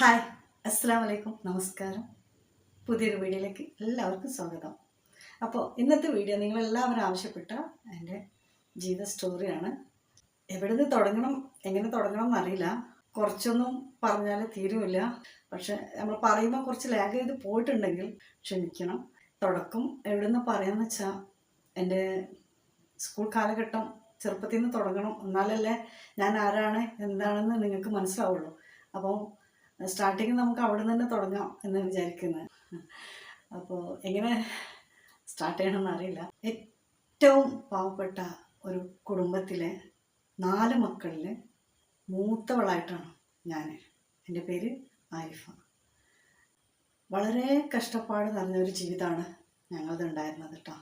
Hi, അസ്സലാമു അലൈക്കും, നമസ്കാരം. പുതിയൊരു വീഡിയോയിലേക്ക് എല്ലാവർക്കും സ്വാഗതം. അപ്പോൾ ഇന്നത്തെ വീഡിയോ നിങ്ങളെല്ലാവരും ആവശ്യപ്പെട്ട എൻ്റെ ജീവിത സ്റ്റോറിയാണ്. എവിടെ നിന്ന് തുടങ്ങണം, എങ്ങനെ തുടങ്ങണം എന്നറിയില്ല. കുറച്ചൊന്നും പറഞ്ഞാൽ തീരുമില്ല. പക്ഷെ നമ്മൾ പറയുമ്പോൾ കുറച്ച് ലാഗ് ചെയ്ത് പോയിട്ടുണ്ടെങ്കിൽ ക്ഷമിക്കണം. തുടക്കം എവിടെ നിന്ന് പറയാമെന്ന് വെച്ചാൽ എൻ്റെ സ്കൂൾ കാലഘട്ടം ചെറുപ്പത്തിൽ നിന്ന് തുടങ്ങണം. എന്നാലല്ലേ ഞാൻ ആരാണ് എന്താണെന്ന് നിങ്ങൾക്ക് മനസ്സിലാവുള്ളൂ. അപ്പോൾ സ്റ്റാർട്ടിങ് നമുക്ക് അവിടെ നിന്ന് തന്നെ തുടങ്ങാം എന്ന് വിചാരിക്കുന്നത്. അപ്പോൾ എങ്ങനെ സ്റ്റാർട്ട് ചെയ്യണമെന്ന് അറിയില്ല. ഏറ്റവും പാവപ്പെട്ട ഒരു കുടുംബത്തിലെ 4 മക്കളിൽ മൂത്തവളായിട്ടാണ് ഞാൻ. എൻ്റെ പേര് ആരിഫ. വളരെ കഷ്ടപ്പാട് നിറഞ്ഞൊരു ജീവിതമാണ് ഞങ്ങളത് ഉണ്ടായിരുന്നത് കേട്ടോ.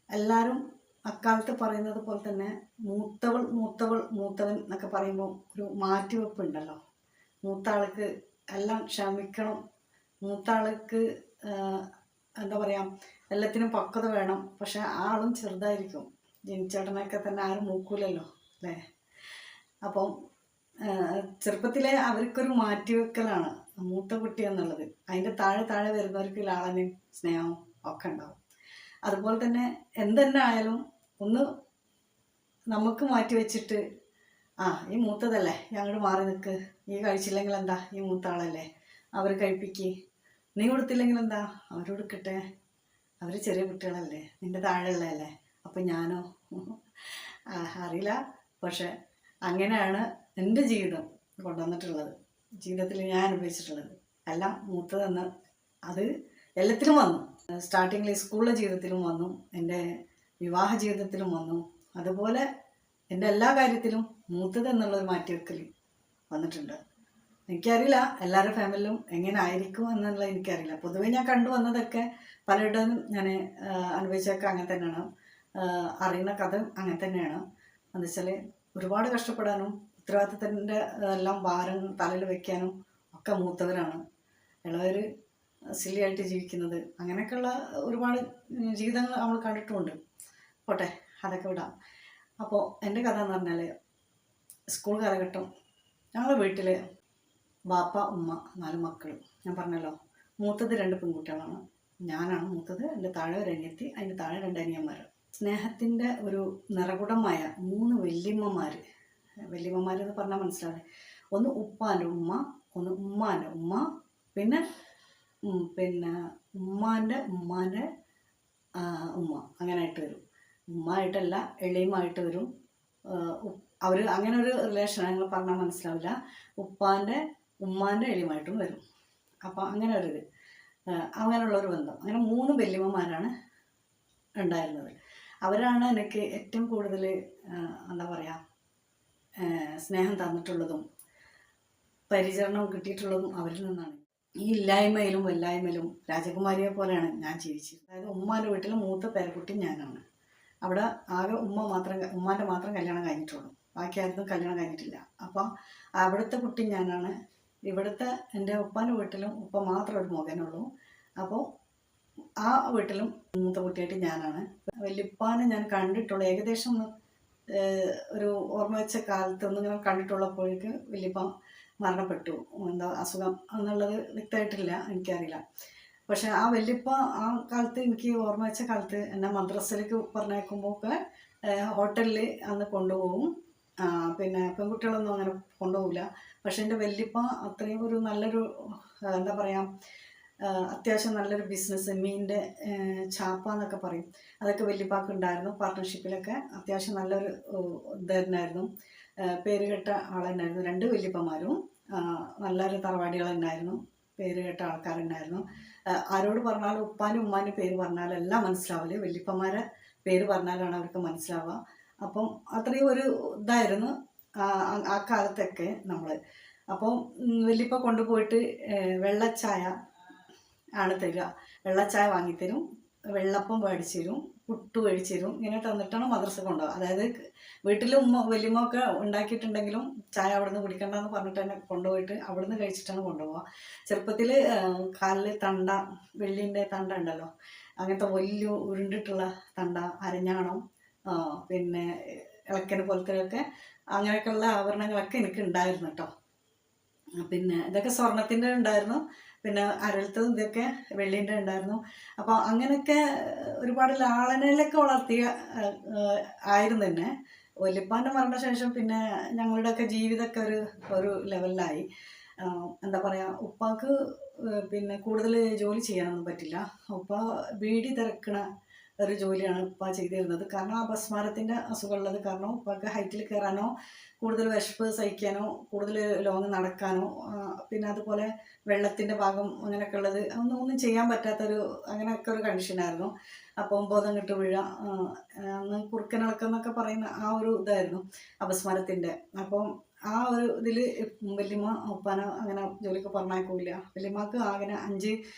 എല്ലാവരും അക്കാലത്ത് പറയുന്നത് പോലെ തന്നെ മൂത്തവൾ മൂത്തവൾ മൂത്തവൻ എന്നൊക്കെ പറയുമ്പോൾ ഒരു മാറ്റിവെപ്പ് ഉണ്ടല്ലോ. മൂത്ത ആൾക്ക് എല്ലാം ക്ഷമിക്കണം, മൂത്ത ആൾക്ക് എന്താ പറയുക, എല്ലാത്തിനും പക്വത വേണം. പക്ഷെ ആളും ചെറുതായിരിക്കും. ജനിച്ചേട്ടനൊക്കെ തന്നെ ആരും മൂക്കൂലല്ലോ അല്ലേ. അപ്പം ചെറുപ്പത്തിലെ അവർക്കൊരു മാറ്റിവെക്കലാണ് മൂത്ത കുട്ടി എന്നുള്ളത്. അതിൻ്റെ താഴെ താഴെ വരുന്നവർക്ക് ലാളനും സ്നേഹവും ഒക്കെ ഉണ്ടാവും. അതുപോലെ തന്നെ എന്തെന്നെ ആയാലും ഒന്ന് നമുക്ക് മാറ്റി വെച്ചിട്ട് ഈ മൂത്തതല്ലേ, ഞങ്ങൾ മാറി നിൽക്ക്, നീ കഴിച്ചില്ലെങ്കിൽ എന്താ, ഈ മൂത്ത ആളല്ലേ, അവർ കഴിപ്പിക്ക്, നീ കൊടുത്തില്ലെങ്കിൽ എന്താ, അവർ കൊടുക്കട്ടെ, അവർ ചെറിയ കുട്ടികളല്ലേ, നിൻ്റെ താഴെയുള്ളതല്ലേ, അപ്പം ഞാനോ അറിയില്ല. പക്ഷെ അങ്ങനെയാണ് എൻ്റെ ജീവിതം കൊണ്ടുവന്നിട്ടുള്ളത്. ജീവിതത്തിൽ ഞാൻ അനുഭവിച്ചിട്ടുള്ളത് എല്ലാം മൂത്തതെന്ന് അത് എല്ലാത്തിലും വന്നു. സ്റ്റാർട്ടിങ്ങിൽ സ്കൂളിലെ ജീവിതത്തിലും വന്നു, എൻ്റെ വിവാഹ ജീവിതത്തിലും വന്നു. അതുപോലെ എൻ്റെ എല്ലാ കാര്യത്തിലും മൂത്തത് എന്നുള്ളൊരു മാറ്റിവെക്കൽ വന്നിട്ടുണ്ട്. എനിക്കറിയില്ല എല്ലാവരുടെ ഫാമിലിയിലും എങ്ങനെ ആയിരിക്കും എന്നുള്ളത് എനിക്കറിയില്ല. പൊതുവേ ഞാൻ കണ്ടുവന്നതൊക്കെ പലയിടത്തും ഞാൻ അനുഭവിച്ചതൊക്കെ അങ്ങനെ തന്നെയാണ്. അറിയുന്ന കഥ അങ്ങനെ തന്നെയാണ്. എന്ന് വെച്ചാൽ ഒരുപാട് കഷ്ടപ്പെടാനും ഉത്തരവാദിത്തത്തിൻ്റെ എല്ലാം ഭാരം തലയിൽ വയ്ക്കാനും ഒക്കെ മൂത്തവരാണ്. ഇളവർ സില്ലിയായിട്ട് ജീവിക്കുന്നത്, അങ്ങനെയൊക്കെയുള്ള ഒരുപാട് ജീവിതങ്ങൾ നമ്മൾ കണ്ടിട്ടുമുണ്ട്. പോട്ടെ, അതൊക്കെ വിടാം. അപ്പോൾ എൻ്റെ കഥ എന്ന് പറഞ്ഞാൽ സ്കൂൾ കാലഘട്ടം ഞങ്ങളുടെ വീട്ടിൽ ബാപ്പ ഉമ്മ 4 മക്കൾ. ഞാൻ പറഞ്ഞല്ലോ, മൂത്തത് 2 പെൺകുട്ടികളാണ്, ഞാനാണ് മൂത്തത്. എൻ്റെ താഴെ ഒരു അനിയത്തി, അതിൻ്റെ താഴെ 2 അനിയന്മാർ. സ്നേഹത്തിൻ്റെ ഒരു നിറകുടമായ 3 വല്യമ്മമാരെന്ന് പറഞ്ഞാൽ മനസ്സിലാവേ. ഒന്ന് ഉപ്പാൻ്റെ ഉമ്മ, ഒന്ന് ഉമ്മാൻ്റെ ഉമ്മ, പിന്നെ ഉമ്മാൻ്റെ ഉമ്മ. അങ്ങനെയായിട്ട് വരും. ഉമ്മായിട്ടല്ല, എളിയുമായിട്ട് വരും. അവർ അങ്ങനെ ഒരു റിലേഷൻ ഞങ്ങൾ പറഞ്ഞാൽ മനസ്സിലാവില്ല. ഉപ്പാൻ്റെ ഉമ്മാൻ്റെ എളിയുമായിട്ടും വരും. അപ്പോൾ അങ്ങനെ ഒരു അങ്ങനെയുള്ളൊരു ബന്ധം. അങ്ങനെ 3 വല്യമ്മമാരാണ് ഉണ്ടായിരുന്നത്. അവരാണ് എനിക്ക് ഏറ്റവും കൂടുതൽ എന്താ പറയുക, സ്നേഹം തന്നിട്ടുള്ളതും പരിചരണം കിട്ടിയിട്ടുള്ളതും അവരിൽ നിന്നാണ്. ഈ ഇല്ലായ്മയിലും വല്ലായ്മയിലും രാജകുമാരിയെ പോലെയാണ് ഞാൻ ജീവിച്ചത്. അതായത് ഉമ്മാൻ്റെ വീട്ടിൽ മൂത്ത പേരക്കുട്ടി ഞാനാണ്. അവിടെ ആകെ ഉമ്മാൻ്റെ മാത്രം കല്യാണം കഴിഞ്ഞിട്ടുള്ളൂ, ബാക്കി ആർക്കും കല്യാണം കഴിഞ്ഞിട്ടില്ല. അപ്പം അവിടുത്തെ കുട്ടി ഞാനാണ്. ഇവിടുത്തെ എൻ്റെ ഉപ്പാൻ്റെ വീട്ടിലും ഉപ്പ മാത്രം ഒരു മകനുള്ളൂ. അപ്പോൾ ആ വീട്ടിലും മൂത്ത കുട്ടിയായിട്ട് ഞാനാണ്. വല്യപ്പാനെ ഞാൻ കണ്ടിട്ടുള്ളൂ ഏകദേശം ഒരു ഓർമ്മ വെച്ച കാലത്തൊന്നും ഇങ്ങനെ കണ്ടിട്ടുള്ളപ്പോഴേക്ക് വല്യപ്പ മരണപ്പെട്ടു. എന്താ അസുഖം എന്നുള്ളത് വ്യക്തമായിട്ടില്ല, എനിക്കറിയില്ല. പക്ഷെ ആ വല്യപ്പ ആ കാലത്ത്, എനിക്ക് ഓർമ്മ വെച്ച കാലത്ത്, എന്നെ മദ്രസയിലേക്ക് പറഞ്ഞേക്കുമ്പോൾ ഒക്കെ ഹോട്ടലിൽ അന്ന് കൊണ്ടുപോകും. പിന്നെ പെൺകുട്ടികളൊന്നും അങ്ങനെ കൊണ്ടുപോകില്ല. പക്ഷെ എൻ്റെ വല്യപ്പ അത്രയും ഒരു നല്ലൊരു എന്താ പറയുക, അത്യാവശ്യം നല്ലൊരു ബിസിനസ്, മീനിൻ്റെ ചാപ്പ എന്നൊക്കെ പറയും, അതൊക്കെ വല്യപ്പാക്ക് ഉണ്ടായിരുന്നു. പാർട്ട്ണർഷിപ്പിലൊക്കെ അത്യാവശ്യം നല്ലൊരു ഇതായിരുന്നു. പേര് കേട്ട ആളുണ്ടായിരുന്നു. 2 വല്യപ്പന്മാരും നല്ലൊരു തറവാടികൾ തന്നെയായിരുന്നു, പേര് കേട്ട ആൾക്കാരുണ്ടായിരുന്നു. ആരോട് പറഞ്ഞാലും ഉപ്പാനും ഉമ്മാൻ്റെ പേര് പറഞ്ഞാലും എല്ലാം മനസ്സിലാവില്ല, വല്യപ്പന്മാരെ പേര് പറഞ്ഞാലാണ് അവർക്ക് മനസ്സിലാവുക. അപ്പം അത്രയും ഒരു ഇതായിരുന്നു ആ കാലത്തൊക്കെ നമ്മൾ. അപ്പം വല്യപ്പ കൊണ്ടുപോയിട്ട് വെള്ളച്ചായ ആണ് തരിക. വെള്ളച്ചായ വാങ്ങിത്തരും, വെള്ളപ്പം മേടിച്ചു തരും, പുട്ട് മേടിച്ചു തരും. ഇങ്ങനെ തന്നിട്ടാണ് മദ്രസ കൊണ്ടുപോകുക. അതായത് വീട്ടിൽ വല്യമ്മ ഒക്കെ ഉണ്ടാക്കിയിട്ടുണ്ടെങ്കിലും ചായ അവിടെ നിന്ന് കുടിക്കണ്ടെന്ന് പറഞ്ഞിട്ട് തന്നെ കൊണ്ടുപോയിട്ട് അവിടെ നിന്ന് കഴിച്ചിട്ടാണ് കൊണ്ടുപോകുക. ചെറുപ്പത്തിൽ കാലിൽ തണ്ട, വെള്ളിൻ്റെ തണ്ട ഉണ്ടല്ലോ, അങ്ങനത്തെ വലിയ ഉരുണ്ടിട്ടുള്ള തണ്ട, അരഞ്ഞാണം, പിന്നെ ഇളക്കന് പോലത്തെയൊക്കെ അങ്ങനെയൊക്കെയുള്ള ആഭരണങ്ങളൊക്കെ എനിക്ക് ഉണ്ടായിരുന്നു കേട്ടോ. പിന്നെ ഇതൊക്കെ സ്വർണത്തിൻ്റെ ഉണ്ടായിരുന്നു, പിന്നെ അരളത്തതും ഇതൊക്കെ വെള്ളീൻ്റെ ഉണ്ടായിരുന്നു. അപ്പോൾ അങ്ങനെയൊക്കെ ഒരുപാട് ലാളനയിലൊക്കെ വളർത്തിയ ആയിരുന്നു തന്നെ. വല്യപ്പാൻ്റെ മരണശേഷം പിന്നെ ഞങ്ങളുടെയൊക്കെ ജീവിതമൊക്കെ ഒരു ഒരു ലെവലിലായി. എന്താ പറയുക, ഉപ്പാക്ക് പിന്നെ കൂടുതൽ ജോലി ചെയ്യാനൊന്നും പറ്റില്ല. ഉപ്പ ബീഡി തിരക്കണ ഒരു ജോലിയാണ് ഉപ്പ ചെയ്തിരുന്നത്. കാരണം അപസ്മാരത്തിൻ്റെ അസുഖമുള്ളത് കാരണം ഉപ്പാക്ക് ഹൈറ്റിൽ കയറാനോ കൂടുതൽ വിശപ്പ് സഹിക്കാനോ കൂടുതൽ ലോങ് നടക്കാനോ പിന്നെ അതുപോലെ വെള്ളത്തിൻ്റെ ഭാഗം അങ്ങനെയൊക്കെ ഉള്ളത് ഒന്നും ചെയ്യാൻ പറ്റാത്തൊരു അങ്ങനെയൊക്കെ ഒരു കണ്ടീഷനായിരുന്നു. അപ്പം ബോധം കെട്ട് വീഴ, അന്ന് കുറുക്കനിളക്കം എന്നൊക്കെ പറയുന്ന ആ ഒരു ഇതായിരുന്നു അപസ്മാരത്തിൻ്റെ. അപ്പം ആ ഒരു ഇതിൽ വല്യമ്മ ഉപ്പാനെ അങ്ങനെ ജോലിക്ക് പറഞ്ഞയക്കില്ല. വല്യമ്മക്ക് ആകെ 5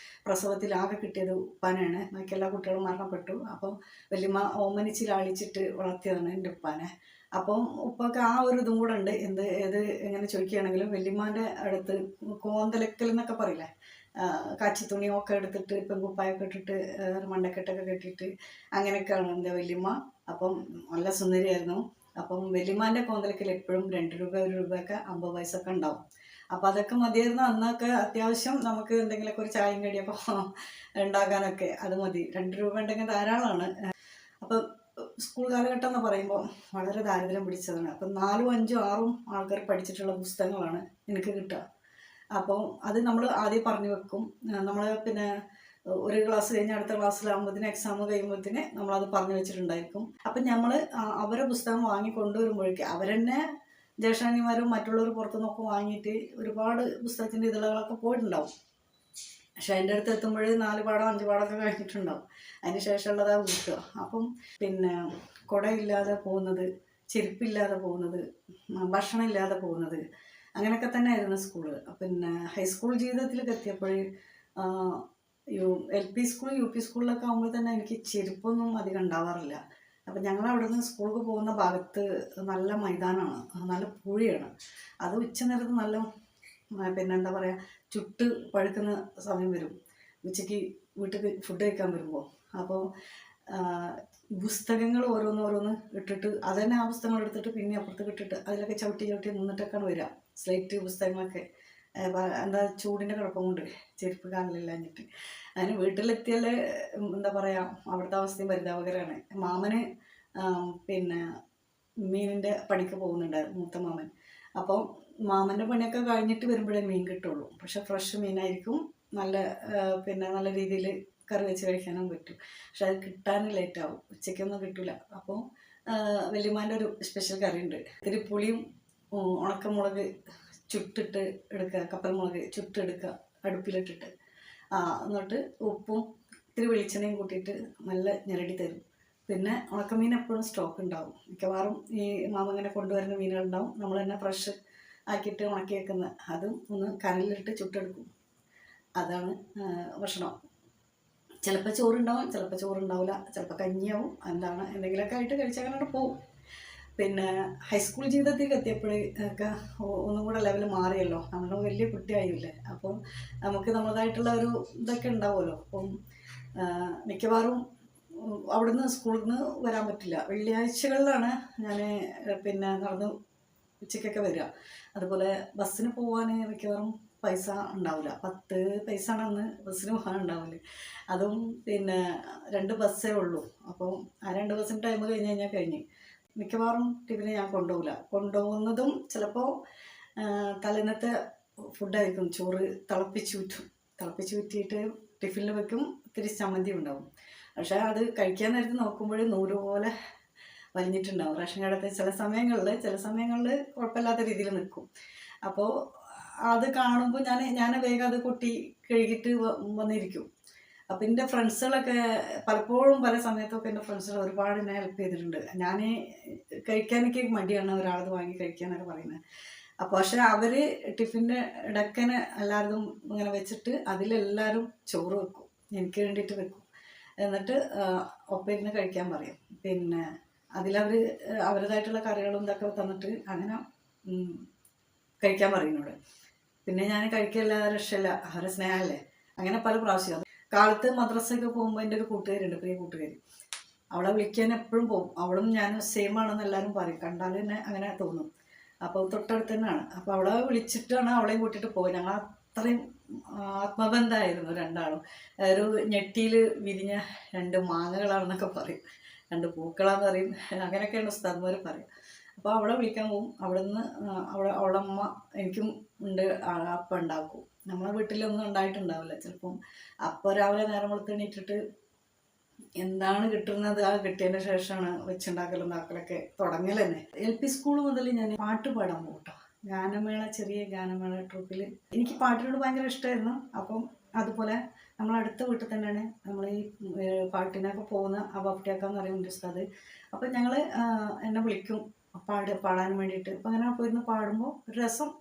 പ്രസവത്തിൽ ആകെ കിട്ടിയത് ഉപ്പാനാണ്. ബാക്കി എല്ലാ കുട്ടികളും മരണപ്പെട്ടു. അപ്പം വല്യമ്മ ഓമനിച്ച് ലാളിച്ചിട്ട് വളർത്തിയതാണ് എൻ്റെ ഉപ്പാനെ. അപ്പം ഉപ്പൊക്കെ ആ ഒരു ഇതും കൂടെ ഉണ്ട്. ഏത് എങ്ങനെ ചോദിക്കുകയാണെങ്കിലും വല്യമ്മാൻ്റെ അടുത്ത് കോന്തലക്കൽ എന്നൊക്കെ പറയില്ലേ, കാച്ചിത്തുണിയൊക്കെ എടുത്തിട്ട് പെൺകുപ്പായൊക്കെ ഇട്ടിട്ട് മണ്ടക്കെട്ടൊക്കെ കെട്ടിയിട്ട് അങ്ങനെയൊക്കെയാണ് എൻ്റെ വല്യമ്മ. അപ്പം നല്ല സുന്ദരിയായിരുന്നു. അപ്പം വല്യമ്മാൻ്റെ കോന്തലക്കൽ എപ്പോഴും 2 രൂപ 1 രൂപയൊക്കെ 50 പൈസയൊക്കെ ഉണ്ടാവും. അപ്പോൾ അതൊക്കെ മതിയായിരുന്നു അന്നൊക്കെ. അത്യാവശ്യം നമുക്ക് എന്തെങ്കിലുമൊക്കെ ഒരു ചായയും കടിയൊക്കെ ഉണ്ടാക്കാനൊക്കെ അത് മതി. 2 രൂപ ഉണ്ടെങ്കിൽ ധാരാളമാണ്. അപ്പം സ്കൂൾ കാലഘട്ടം എന്ന് പറയുമ്പോൾ വളരെ ദാരിദ്ര്യം പിടിച്ചതാണ്. അപ്പം 4, 5, 6 ആൾക്കാർ പഠിച്ചിട്ടുള്ള പുസ്തകങ്ങളാണ് എനിക്ക് കിട്ടുക. അപ്പോൾ അത് നമ്മൾ ആദ്യം പറഞ്ഞു വെക്കും. നമ്മൾ പിന്നെ ഒരു ക്ലാസ് കഴിഞ്ഞ് അടുത്ത ക്ലാസ്സിലാകുമ്പോഴത്തേന് എക്സാം കഴിയുമ്പോഴത്തേന് നമ്മളത് പറഞ്ഞു വെച്ചിട്ടുണ്ടായിരിക്കും. അപ്പം നമ്മൾ അവരെ പുസ്തകം വാങ്ങി കൊണ്ടുവരുമ്പോഴേക്കും അവരെന്നെ ജ്യേഷ്ഠാനിമാരും മറ്റുള്ളവർ പുറത്തുനിന്നൊക്കെ വാങ്ങിയിട്ട് ഒരുപാട് പുസ്തകത്തിൻ്റെ ഇതളുകളൊക്കെ പോയിട്ടുണ്ടാവും. പക്ഷെ അതിൻ്റെ അടുത്ത് എത്തുമ്പോൾ 4 പാഠം 5 പാഠമൊക്കെ കഴിഞ്ഞിട്ടുണ്ടാവും. അതിന് ശേഷമുള്ളതാണ് കിട്ടുക. അപ്പം പിന്നെ കുടയില്ലാതെ പോകുന്നത്, ചെരുപ്പില്ലാതെ പോകുന്നത്, ഭക്ഷണം ഇല്ലാതെ പോകുന്നത്, അങ്ങനെയൊക്കെ തന്നെ ആയിരുന്നു സ്കൂള്. പിന്നെ ഹൈസ്കൂൾ ജീവിതത്തിലേക്ക് എത്തിയപ്പോൾ LP സ്കൂൾ UP സ്കൂളിലൊക്കെ ആകുമ്പോൾ തന്നെ എനിക്ക് ചെരുപ്പൊന്നും അധികം ഉണ്ടാവാറില്ല. അപ്പം ഞങ്ങൾ അവിടെ നിന്ന് സ്കൂളിൽ പോകുന്ന ഭാഗത്ത് നല്ല മൈതാനമാണ്, നല്ല പൂഴിയാണ്. അത് ഉച്ച നേരത്ത് നല്ല പിന്നെ എന്താ പറയുക, ചുട്ട് പഴുക്കുന്ന സമയം വരും ഉച്ചയ്ക്ക് വീട്ടിൽ ഫുഡ് കഴിക്കാൻ വരുമ്പോൾ. അപ്പോൾ പുസ്തകങ്ങൾ ഓരോന്നോരോന്ന് ഇട്ടിട്ട് അതന്നെ ആ പുസ്തകങ്ങൾ എടുത്തിട്ട് പിന്നെ അപ്പുറത്ത് ഇട്ടിട്ട് അതിലൊക്കെ ചവിട്ടി നിന്നിട്ടൊക്കെയാണ് വരിക. സ്ലേറ്റ് പുസ്തകങ്ങളൊക്കെ എന്താ ചൂടിൻ്റെ കുഴപ്പം കൊണ്ട് ചെരുപ്പ് കാലിലില്ലാഞ്ഞിട്ട്. അതിന് വീട്ടിലെത്തിയാൽ എന്താ പറയുക, അവിടുത്തെ അവസ്ഥയും പരിതാപകരമാണ്. മാമന് പിന്നെ മീനിൻ്റെ പണിക്ക് പോകുന്നുണ്ടായിരുന്നു, മൂത്ത മാമൻ. അപ്പോൾ മാമൻ്റെ പണിയൊക്കെ കഴിഞ്ഞിട്ട് വരുമ്പോഴേ മീൻ കിട്ടുള്ളൂ. പക്ഷെ ഫ്രഷ് മീനായിരിക്കും, നല്ല പിന്നെ നല്ല രീതിയിൽ കറി വെച്ച് കഴിക്കാനും പറ്റും. പക്ഷെ അത് കിട്ടാനും ലേറ്റാവും, ഉച്ചയ്ക്കൊന്നും കിട്ടില്ല. അപ്പോൾ വല്യമ്മാൻ്റെ ഒരു സ്പെഷ്യൽ കറിയുണ്ട്. ഇത്തിരി പുളിയും ഉണക്കമുളക് ചുട്ടിട്ട് എടുക്കുക, കപ്പൽ മുളക് ചുട്ടെടുക്കുക അടുപ്പിലിട്ടിട്ട്, എന്നിട്ട് ഉപ്പും ഇത്തിരി വെളിച്ചെണ്ണയും കൂട്ടിയിട്ട് നല്ല ഞെരടി തരും. പിന്നെ ഉണക്കമീൻ എപ്പോഴും സ്റ്റോക്ക് ഉണ്ടാവും. മിക്കവാറും ഈ മാമങ്ങനെ കൊണ്ടുവരുന്ന മീനുകളുണ്ടാവും, നമ്മൾ തന്നെ ഫ്രഷ് ആക്കിയിട്ട് ഉണക്കി വെക്കുന്ന അതും ഒന്ന് കനലിലിട്ട് ചുട്ടെടുക്കും. അതാണ് ഭക്ഷണം. ചിലപ്പോൾ ചോറുണ്ടാവും, ചിലപ്പോൾ ചോറുണ്ടാവില്ല, ചിലപ്പോൾ കഞ്ഞിയാവും, എന്താണ് എന്തെങ്കിലുമൊക്കെ ആയിട്ട് കഴിച്ചങ്ങനെ പോവും. പിന്നെ ഹൈസ്കൂൾ ജീവിതത്തിൽ എത്തിയപ്പോഴൊക്കെ ഒന്നും കൂടെ ലെവൽ മാറിയല്ലോ, നമ്മൾ വലിയ കുട്ടിയായില്ലേ. അപ്പം നമുക്ക് നമ്മളതായിട്ടുള്ള ഒരു ഇതൊക്കെ ഉണ്ടാവുമല്ലോ. അപ്പം മിക്കവാറും അവിടുന്ന് സ്കൂളിൽ നിന്ന് വരാൻ പറ്റില്ല. വെള്ളിയാഴ്ചകളിലാണ് ഞാൻ പിന്നെ നടന്ന് ഉച്ചയ്ക്കൊക്കെ വരിക. അതുപോലെ ബസ്സിന് പോകാൻ മിക്കവാറും പൈസ ഉണ്ടാവില്ല. 10 പൈസ ആണ് അന്ന് ബസ്സിന് പോകാനുണ്ടാവില്ല. അതും പിന്നെ 2 ബസ്സേ ഉള്ളൂ. അപ്പോൾ ആ 2 ബസ്സിന് ടൈം കഴിഞ്ഞ് കഴിഞ്ഞാൽ കഴിഞ്ഞ്. മിക്കവാറും ടിഫിന് ഞാൻ കൊണ്ടുപോകില്ല. കൊണ്ടുപോകുന്നതും ചിലപ്പോൾ തലേന്നത്തെ ഫുഡായിരിക്കും. ചോറ് തിളപ്പിച്ച് ഊറ്റിയിട്ട് ടിഫിനിൽ വെക്കും. ഇത്തിരി ചമ്മന്തി ഉണ്ടാവും. പക്ഷേ അത് കഴിക്കാൻ നേരത്ത് നോക്കുമ്പോൾ 100 പോലെ വലിഞ്ഞിട്ടുണ്ടാവും. റേഷൻ കടത്തെ ചില സമയങ്ങളിൽ കുഴപ്പമില്ലാത്ത രീതിയിൽ നിൽക്കും. അപ്പോൾ അത് കാണുമ്പോൾ ഞാൻ വേഗം അത് കൊട്ടി കഴുകിയിട്ട് വന്നിരിക്കും. അപ്പം എൻ്റെ ഫ്രണ്ട്സുകളൊക്കെ പലപ്പോഴും പല സമയത്തൊക്കെ എൻ്റെ ഫ്രണ്ട്സുകൾ ഒരുപാട് എന്നെ ഹെൽപ്പ് ചെയ്തിട്ടുണ്ട്. ഞാൻ കഴിക്കാനൊക്കെ മടിയാണ് ഒരാളത് വാങ്ങി കഴിക്കാനൊക്കെ പറയുന്നത്. അപ്പോൾ പക്ഷേ അവർ ടിഫിൻ്റെ ഇടക്കനെ എല്ലാവരും ഇങ്ങനെ വെച്ചിട്ട് അതിലെല്ലാവരും ചോറ് വെക്കും, എനിക്ക് വേണ്ടിയിട്ട് വെക്കും. എന്നിട്ട് ഒപ്പം ഇരുന്ന് കഴിക്കാൻ പറയും. പിന്നെ അതിലവർ അവരുടേതായിട്ടുള്ള കറികളും ഇതൊക്കെ തന്നിട്ട് അങ്ങനെ കഴിക്കാൻ പറയുന്നോട്. പിന്നെ ഞാൻ കഴിക്കല്ലാതെ രക്ഷയില്ല, അവരുടെ സ്നേഹമല്ലേ. അങ്ങനെ പല പ്രാവശ്യം കാലത്ത് മദ്രസയൊക്കെ പോകുമ്പോൾ എൻ്റെ ഒരു കൂട്ടുകാരുണ്ട്, പ്രിയ കൂട്ടുകാരി. അവളെ വിളിക്കാൻ എപ്പോഴും പോകും. അവളും ഞാനും സെയിം ആണെന്ന് എല്ലാവരും പറയും, കണ്ടാൽ തന്നെ അങ്ങനെ തോന്നും. അപ്പോൾ തൊട്ടടുത്ത് തന്നെയാണ്. അപ്പോൾ അവളെ വിളിച്ചിട്ടാണ് അവളെയും കൂട്ടിയിട്ട് പോയി. ഞങ്ങൾ അത്രയും ആത്മബന്ധമായിരുന്നു രണ്ടാളും. ഒരു ഞെട്ടിയിൽ വിരിഞ്ഞ രണ്ട് മാങ്ങകളാണെന്നൊക്കെ പറയും, രണ്ട് പൂക്കളാന്ന് പറയും, അങ്ങനെയൊക്കെയാണ് ഉസ്താദ്മാർ പറയും. അപ്പോൾ അവളെ വിളിക്കാൻ പോകും. അവിടെ നിന്ന് അവളെ അമ്മ എനിക്കും ഉണ്ട് അപ്പം ഉണ്ടാക്കും. നമ്മളെ വീട്ടിലൊന്നും ഉണ്ടായിട്ടുണ്ടാവില്ല ചിലപ്പം. അപ്പോൾ രാവിലെ നേരം വെളുത്ത് എണീറ്റിട്ട് എന്താണ് കിട്ടുന്നത് ആ കിട്ടിയതിന് ശേഷമാണ് വെച്ചുണ്ടാക്കലും ഉണ്ടാക്കലൊക്കെ തുടങ്ങൽ തന്നെ. LP സ്കൂൾ മുതൽ ഞാൻ പാട്ട് പാടാൻ പോകും കേട്ടോ. ഗാനമേള, ചെറിയ ഗാനമേള ട്രൂപ്പിൽ എനിക്ക് പാട്ടിനോട് ഭയങ്കര ഇഷ്ടമായിരുന്നു. അപ്പം അതുപോലെ നമ്മളടുത്ത വീട്ടിൽ തന്നെയാണ് നമ്മൾ ഈ പാട്ടിനൊക്കെ പോകുന്ന അബാപ്റ്റിയാക്കാന്ന് പറയുന്നുണ്ട് ഉസ്താദ്. അപ്പം ഞങ്ങൾ എന്നെ വിളിക്കും പാടാൻ വേണ്ടിയിട്ട്. അപ്പം അങ്ങനെ പോയിരുന്ന് പാടുമ്പോൾ ഒരു രസം.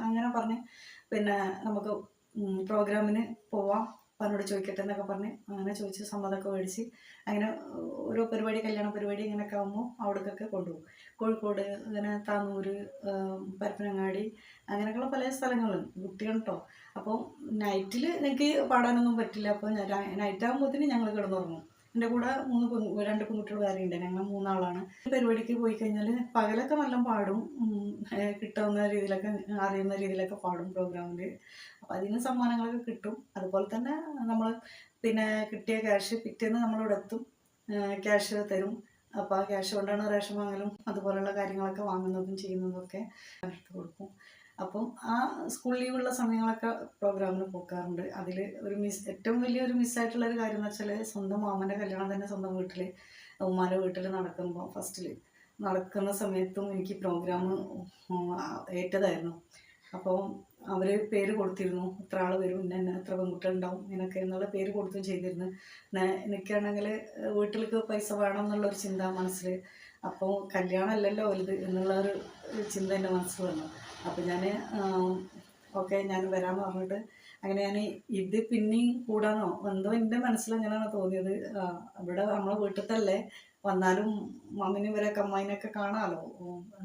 അങ്ങനെ പറഞ്ഞ് പിന്നെ നമുക്ക് പ്രോഗ്രാമിന് പോവാം, പറഞ്ഞോട് ചോദിക്കട്ടെ എന്നൊക്കെ പറഞ്ഞ് അങ്ങനെ ചോദിച്ച് സമ്മതമൊക്കെ മേടിച്ച് അങ്ങനെ ഓരോ പരിപാടി, കല്യാണ പരിപാടി ഇങ്ങനെയൊക്കെ ആകുമ്പോൾ അവിടേക്കൊക്കെ കൊണ്ടുപോകും. കോഴിക്കോട്, അങ്ങനെ താന്നൂർ, പരപ്പനങ്ങാടി, അങ്ങനെയൊക്കെയുള്ള പല സ്ഥലങ്ങളും കുട്ടികൾ കേട്ടോ. അപ്പോൾ നൈറ്റിൽ എനിക്ക് പാടാനൊന്നും പറ്റില്ല. അപ്പോൾ നൈറ്റ് ആകുമ്പോഴത്തേന് ഞങ്ങൾ കിടന്നുറങ്ങും. എൻ്റെ കൂടെ രണ്ട് പെൺകുട്ടികൾ വേറെ ഉണ്ട്, ഞങ്ങൾ 3 ആളാണ്. പരിപാടിക്ക് പോയി കഴിഞ്ഞാൽ പകലൊക്കെ നല്ല പാടും, കിട്ടാവുന്ന രീതിയിലൊക്കെ അറിയുന്ന രീതിയിലൊക്കെ പാടും പ്രോഗ്രാമിൽ. അപ്പോൾ അതിന് സമ്മാനങ്ങളൊക്കെ കിട്ടും. അതുപോലെ തന്നെ നമ്മൾ പിന്നെ കിട്ടിയ ക്യാഷ് പിറ്റേന്ന് നമ്മളിവിടെ എത്തും, ക്യാഷ് തരും. അപ്പോൾ ആ ക്യാഷ് കൊണ്ടാണ് റേഷൻ വാങ്ങലും അതുപോലെയുള്ള കാര്യങ്ങളൊക്കെ വാങ്ങുന്നതും ചെയ്യുന്നതൊക്കെ എടുത്ത് കൊടുക്കും. അപ്പം ആ സ്കൂൾ ലീവുള്ള സമയങ്ങളൊക്കെ പ്രോഗ്രാമിന് പോക്കാറുണ്ട്. അതിൽ ഒരു ഏറ്റവും വലിയൊരു മിസ്സായിട്ടുള്ളൊരു കാര്യം എന്ന് വെച്ചാൽ സ്വന്തം മാമൻ്റെ കല്യാണം തന്നെ സ്വന്തം വീട്ടിൽ, ഉമ്മാൻ്റെ വീട്ടിൽ നടക്കുമ്പോൾ ഫസ്റ്റിൽ നടക്കുന്ന സമയത്തും എനിക്ക് പ്രോഗ്രാം ഏറ്റതായിരുന്നു. അപ്പോൾ അവർ പേര് കൊടുത്തിരുന്നു, ഇത്ര ആൾ വരും, ഇന്ന എത്ര പെൺകുട്ടികളുണ്ടാവും, ഇങ്ങനെയൊക്കെ എന്നുള്ള പേര് കൊടുത്തും ചെയ്തിരുന്നു. എനിക്കാണെങ്കിൽ വീട്ടിലേക്ക് പൈസ വേണം എന്നുള്ളൊരു ചിന്ത മനസ്സിൽ. അപ്പോൾ കല്യാണം അല്ലല്ലോ വലുത് എന്നുള്ളൊരു ചിന്ത എൻ്റെ മനസ്സിൽ വന്നു. അപ്പോൾ ഞാൻ ഓക്കെ ഞാൻ വരാമെന്ന് പറഞ്ഞിട്ട് അങ്ങനെ ഞാൻ ഇത് പിന്നെയും കൂടാനോ എന്തോ എൻ്റെ മനസ്സിൽ അങ്ങനെയാണ് തോന്നിയത്. ഇവിടെ നമ്മളെ വീട്ടിലത്തല്ലേ, വന്നാലും മമ്മിനും ഇവരൊക്കെ അമ്മായിനൊക്കെ കാണാമല്ലോ,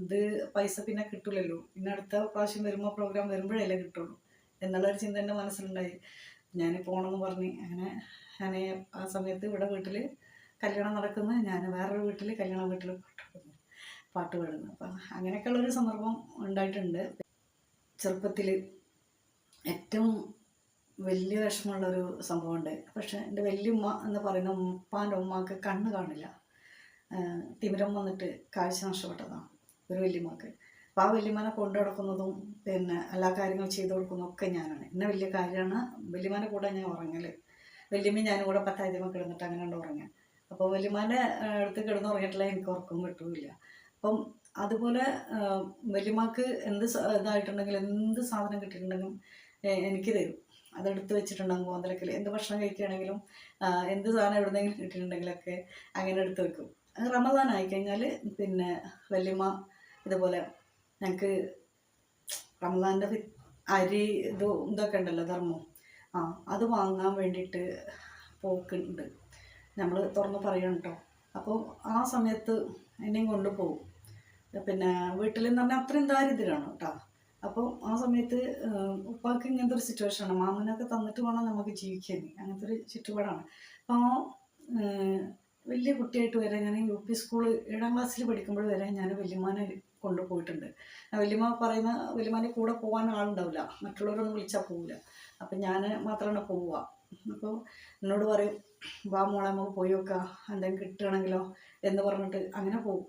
ഇത് പൈസ പിന്നെ കിട്ടില്ലല്ലോ, പിന്നെ അടുത്ത പ്രാവശ്യം വരുമ്പോൾ പ്രോഗ്രാം വരുമ്പോഴല്ലേ കിട്ടുള്ളൂ എന്നുള്ളൊരു ചിന്ത എൻ്റെ മനസ്സിലുണ്ടായി. ഞാൻ പോകണമെന്ന് പറഞ്ഞ് അങ്ങനെ ഞാൻ ആ സമയത്ത് ഇവിടെ വീട്ടിൽ കല്യാണം നടക്കുന്നത്, ഞാൻ വേറൊരു വീട്ടിൽ കല്യാണ വീട്ടിൽ പാട്ട് പാടുന്നു. അപ്പം അങ്ങനെയൊക്കെയുള്ളൊരു സന്ദർഭം ഉണ്ടായിട്ടുണ്ട്. ചെറുപ്പത്തിൽ ഏറ്റവും വലിയ വിഷമമുള്ളൊരു സംഭവമുണ്ട്. പക്ഷേ എൻ്റെ വല്യമ്മ എന്ന് പറയുന്ന ഉപ്പാൻ്റെ ഉമ്മാക്ക് കണ്ണ് കാണില്ല, തിമിരം വന്നിട്ട് കാഴ്ച നഷ്ടപ്പെട്ടതാണ് ഒരു വല്യമ്മക്ക്. അപ്പോൾ ആ വല്യമ്മനെ കൊണ്ടു നടക്കുന്നതും പിന്നെ എല്ലാ കാര്യങ്ങളും ചെയ്തു കൊടുക്കുന്നതും ഒക്കെ ഞാനാണ്. എന്നെ വലിയ കാര്യമാണ്. വല്യമ്മേൻ്റെ കൂടെ ഞാൻ ഉറങ്ങൽ, വല്യമ്മയും ഞാനും കൂടെ 10 കിടന്നിട്ട് അങ്ങനെ ഉണ്ട് ഉറങ്ങാൻ. അപ്പോൾ വല്യമ്മേൻ്റെ അടുത്ത് കിടന്ന് ഉറങ്ങിയിട്ടില്ല, എനിക്ക് ഉറക്കം കിട്ടില്ല. അപ്പം അതുപോലെ വല്യമ്മക്ക് എന്ത് ഇതായിട്ടുണ്ടെങ്കിലും എന്ത് സാധനം കിട്ടിയിട്ടുണ്ടെങ്കിലും എനിക്ക് തരും. അതെടുത്ത് വെച്ചിട്ടുണ്ടാകും കോന്തലക്കൽ. എന്ത് ഭക്ഷണം കഴിക്കുകയാണെങ്കിലും എന്ത് സാധനം എവിടെന്നെങ്കിലും കിട്ടിയിട്ടുണ്ടെങ്കിലൊക്കെ അങ്ങനെ എടുത്ത് വെക്കും. റമദാൻ ആയിക്കഴിഞ്ഞാൽ പിന്നെ വല്യമ്മ ഇതുപോലെ ഞങ്ങൾക്ക് റമദാൻ്റെ അരി ഇതൊക്കെ ഉണ്ടല്ലോ ധർമ്മം, അത് വാങ്ങാൻ വേണ്ടിയിട്ട് പോക്കുണ്ട്. നമ്മൾ തുറന്ന് പറയണം കേട്ടോ. അപ്പോൾ ആ സമയത്ത് എന്നെയും കൊണ്ടുപോകും. പിന്നെ വീട്ടിൽ എന്ന് പറഞ്ഞാൽ അത്രയും ദാരിദ്ര്യമാണ് കേട്ടോ. അപ്പോൾ ആ സമയത്ത് ഉപ്പാക്ക് ഇങ്ങനത്തെ ഒരു സിറ്റുവേഷനാണ്, മാമനൊക്കെ തന്നിട്ട് വേണം നമുക്ക് ജീവിക്കാൻ, അങ്ങനത്തെ ഒരു ചുറ്റുപാടാണ്. അപ്പോൾ വലിയ കുട്ടിയായിട്ട് വരെ ഞാൻ UP സ്കൂൾ 7ാം ക്ലാസ്സിൽ പഠിക്കുമ്പോൾ വരെ ഞാൻ വല്യമ്മാനെ കൊണ്ടുപോയിട്ടുണ്ട്. വല്യമ്മാൻ്റെ കൂടെ പോകാൻ ആളുണ്ടാവില്ല, മറ്റുള്ളവരൊന്നും വിളിച്ചാൽ പോവില്ല. അപ്പം ഞാൻ മാത്രമാണ് പോവുക. അപ്പോൾ എന്നോട് പറയും, വാ മോളെ നമുക്ക് പോയി വെക്കാം, എന്തെങ്കിലും കിട്ടുകയാണെങ്കിലോ എന്ന് പറഞ്ഞിട്ട് അങ്ങനെ പോകും.